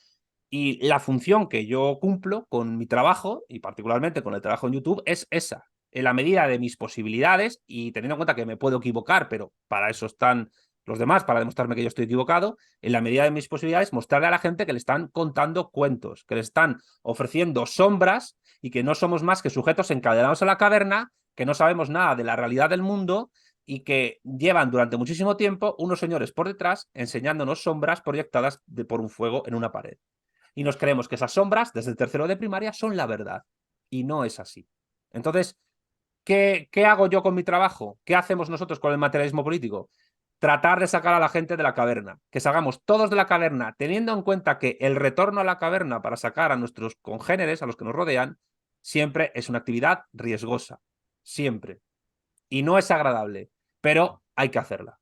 Y la función que yo cumplo con mi trabajo, y particularmente con el trabajo en YouTube, es esa. En la medida de mis posibilidades, y teniendo en cuenta que me puedo equivocar, pero para eso están los demás, para demostrarme que yo estoy equivocado, en la medida de mis posibilidades, mostrarle a la gente que le están contando cuentos, que le están ofreciendo sombras y que no somos más que sujetos encadenados a la caverna, que no sabemos nada de la realidad del mundo y que llevan durante muchísimo tiempo unos señores por detrás enseñándonos sombras proyectadas por un fuego en una pared. Y nos creemos que esas sombras, desde el tercero de primaria, son la verdad. Y no es así. Entonces, ¿qué hago yo con mi trabajo? ¿Qué hacemos nosotros con el materialismo político? Tratar de sacar a la gente de la caverna, que salgamos todos de la caverna, teniendo en cuenta que el retorno a la caverna para sacar a nuestros congéneres, a los que nos rodean, siempre es una actividad riesgosa, siempre. Y no es agradable, pero hay que hacerla.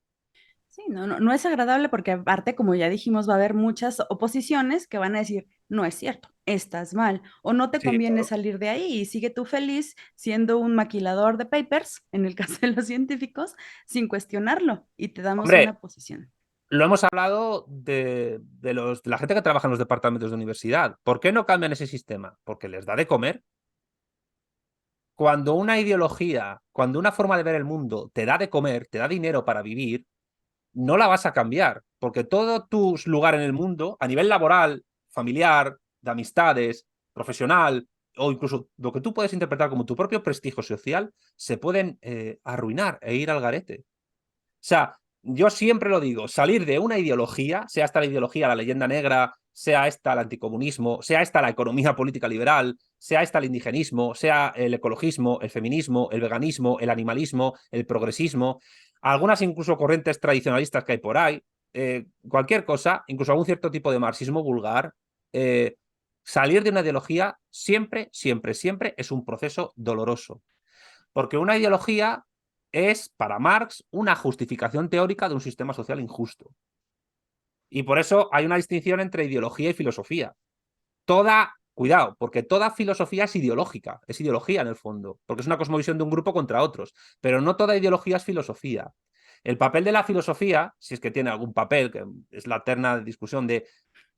Sí, no es agradable porque aparte, como ya dijimos, va a haber muchas oposiciones que van a decir, no es cierto, estás mal, o no te
Sí,
conviene
claro.
salir de ahí y sigue tú feliz siendo un maquilador de papers, en el caso de los científicos, sin cuestionarlo y te damos
Hombre,
una posición.
lo hemos hablado de la gente que trabaja en los departamentos de universidad. ¿Por qué no cambian ese sistema? Porque les da de comer. Cuando una ideología, cuando una forma de ver el mundo te da de comer, te da dinero para vivir, no la vas a cambiar, porque todo tu lugar en el mundo, a nivel laboral, familiar, de amistades, profesional, o incluso lo que tú puedes interpretar como tu propio prestigio social, se pueden arruinar e ir al garete. O sea, yo siempre lo digo, salir de una ideología, sea esta la ideología, la leyenda negra, sea esta el anticomunismo, sea esta la economía política liberal, sea esta el indigenismo, sea el ecologismo, el feminismo, el veganismo, el animalismo, el progresismo, algunas incluso corrientes tradicionalistas que hay por ahí, cualquier cosa, incluso algún cierto tipo de marxismo vulgar, eh, salir de una ideología siempre, siempre, siempre es un proceso doloroso. Porque una ideología es, para Marx, una justificación teórica de un sistema social injusto. Y por eso hay una distinción entre ideología y filosofía. Cuidado, porque toda filosofía es ideología en el fondo, porque es una cosmovisión de un grupo contra otros, pero no toda ideología es filosofía. El papel de la filosofía, si es que tiene algún papel, que es la eterna discusión de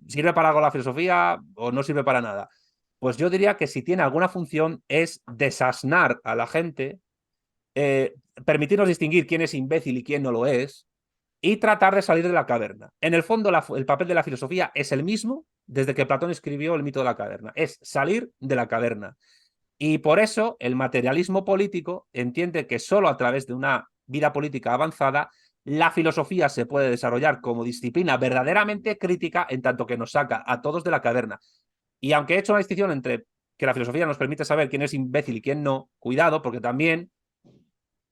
¿sirve para algo la filosofía o no sirve para nada? Pues yo diría que si tiene alguna función es desasnar a la gente, eh, permitirnos distinguir quién es imbécil y quién no lo es, y tratar de salir de la caverna. En el fondo, el papel de la filosofía es el mismo desde que Platón escribió el mito de la caverna, es salir de la caverna. Y por eso el materialismo político entiende que solo a través de una vida política avanzada la filosofía se puede desarrollar como disciplina verdaderamente crítica en tanto que nos saca a todos de la caverna. Y aunque he hecho una distinción entre que la filosofía nos permite saber quién es imbécil y quién no, cuidado, porque también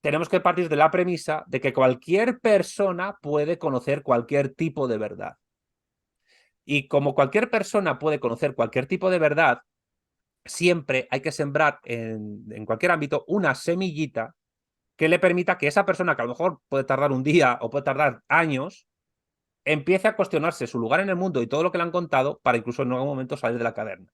tenemos que partir de la premisa de que cualquier persona puede conocer cualquier tipo de verdad. Y como cualquier persona puede conocer cualquier tipo de verdad, siempre hay que sembrar en cualquier ámbito una semillita que le permita que esa persona, que a lo mejor puede tardar un día o puede tardar años, empiece a cuestionarse su lugar en el mundo y todo lo que le han contado para incluso en algún momento salir de la caverna.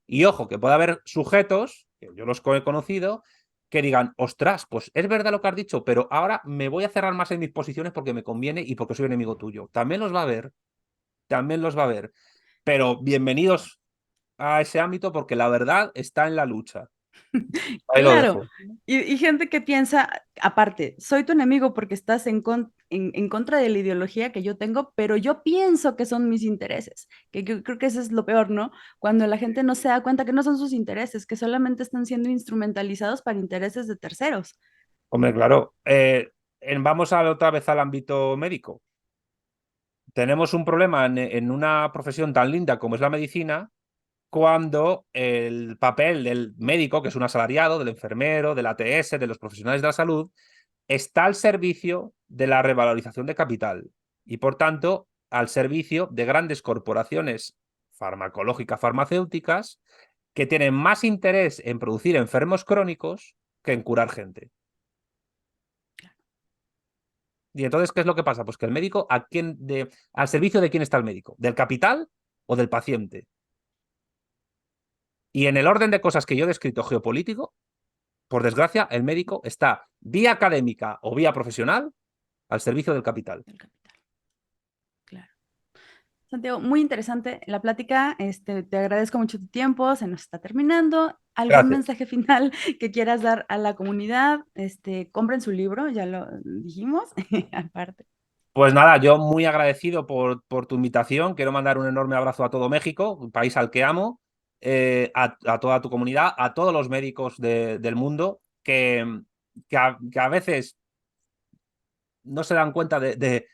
Y ojo, que puede haber sujetos, que yo los he conocido, que digan, ostras, pues es verdad lo que has dicho, pero ahora me voy a cerrar más en mis posiciones porque me conviene y porque soy enemigo tuyo. También los va a haber, también los va a haber. Pero bienvenidos a ese ámbito porque la verdad está en la lucha. Ahí lo
Claro,
dejo.
y gente que piensa, aparte, soy tu enemigo porque estás en contra de la ideología que yo tengo, pero yo pienso que son mis intereses, que yo creo que eso es lo peor, ¿no? Cuando la gente no se da cuenta que no son sus intereses, que solamente están siendo instrumentalizados para intereses de terceros.
Hombre, claro. Vamos otra vez al ámbito médico. Tenemos un problema en una profesión tan linda como es la medicina, cuando el papel del médico, que es un asalariado, del enfermero, del ATS, de los profesionales de la salud, está al servicio de la revalorización de capital y, por tanto, al servicio de grandes corporaciones farmacológicas, farmacéuticas, que tienen más interés en producir enfermos crónicos que en curar gente. Y entonces, ¿qué es lo que pasa? Pues que el médico, ¿al servicio de quién está el médico? ¿Del capital o del paciente? Y en el orden de cosas que yo he descrito geopolítico, por desgracia, el médico está vía académica o vía profesional al servicio del capital.
Del capital, claro. Santiago, muy interesante la plática. Te agradezco mucho tu tiempo, se nos está terminando. ¿Algún
Gracias.
mensaje final que quieras dar a la comunidad? Compren su libro, ya lo dijimos, aparte.
Pues nada, yo muy agradecido por tu invitación. Quiero mandar un enorme abrazo a todo México, un país al que amo, a toda tu comunidad, a todos los médicos del mundo que a veces no se dan cuenta de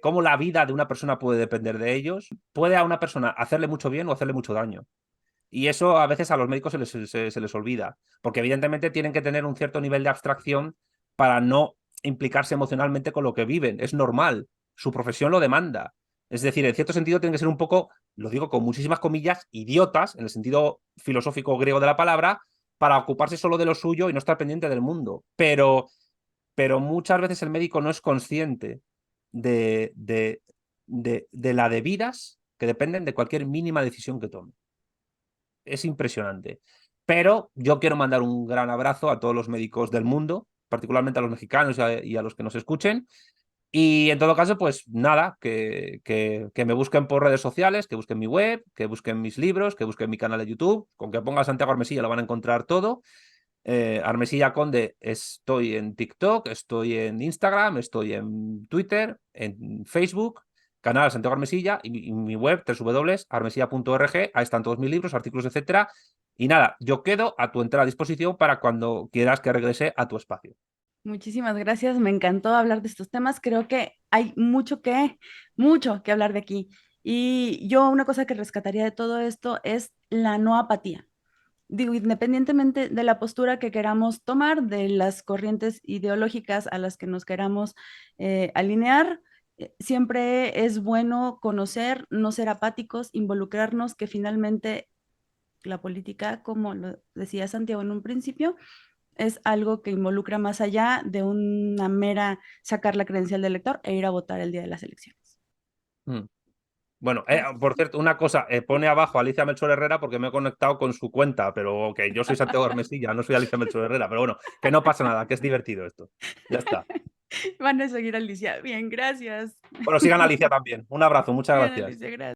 cómo la vida de una persona puede depender de ellos. Puede a una persona hacerle mucho bien o hacerle mucho daño. Y eso a veces a los médicos se les olvida, porque evidentemente tienen que tener un cierto nivel de abstracción para no implicarse emocionalmente con lo que viven. Es normal, su profesión lo demanda. Es decir, en cierto sentido tienen que ser un poco, lo digo con muchísimas comillas, idiotas, en el sentido filosófico griego de la palabra, para ocuparse solo de lo suyo y no estar pendiente del mundo. Pero muchas veces el médico no es consciente de, de, de la de vidas que dependen de cualquier mínima decisión que tome. Es impresionante. Pero yo quiero mandar un gran abrazo a todos los médicos del mundo, particularmente a los mexicanos y a los que nos escuchen. Y en todo caso, pues nada, que me busquen por redes sociales, que busquen mi web, que busquen mis libros, que busquen mi canal de YouTube. Con que ponga Santiago Armesilla lo van a encontrar todo. Armesilla Conde, estoy en TikTok, estoy en Instagram, estoy en Twitter, en Facebook, canal Santiago Armesilla y mi web www.armesilla.org. Ahí están todos mis libros, artículos, etcétera. Y nada, yo quedo a tu entera disposición para cuando quieras que regrese a tu espacio.
Muchísimas gracias, me encantó hablar de estos temas. Creo que hay mucho que hablar de aquí. Y yo una cosa que rescataría de todo esto es la no apatía. Digo, independientemente de la postura que queramos tomar, de las corrientes ideológicas a las que nos queramos alinear, siempre es bueno conocer, no ser apáticos, involucrarnos, que finalmente la política, como lo decía Santiago en un principio, es algo que involucra más allá de una mera sacar la credencial del elector e ir a votar el día de las elecciones.
Mm. Bueno,
Gracias.
por cierto, una cosa, pone abajo Alicia Melchor Herrera porque me he conectado con su cuenta, pero que yo soy Santiago Armesilla, no soy Alicia Melchor Herrera, pero bueno, que no pasa nada, que es divertido esto. Ya está.
Van a seguir a Alicia. Bien, gracias.
Bueno, sigan a Alicia también. Un abrazo, muchas
Sigan a
gracias.
Alicia, gracias.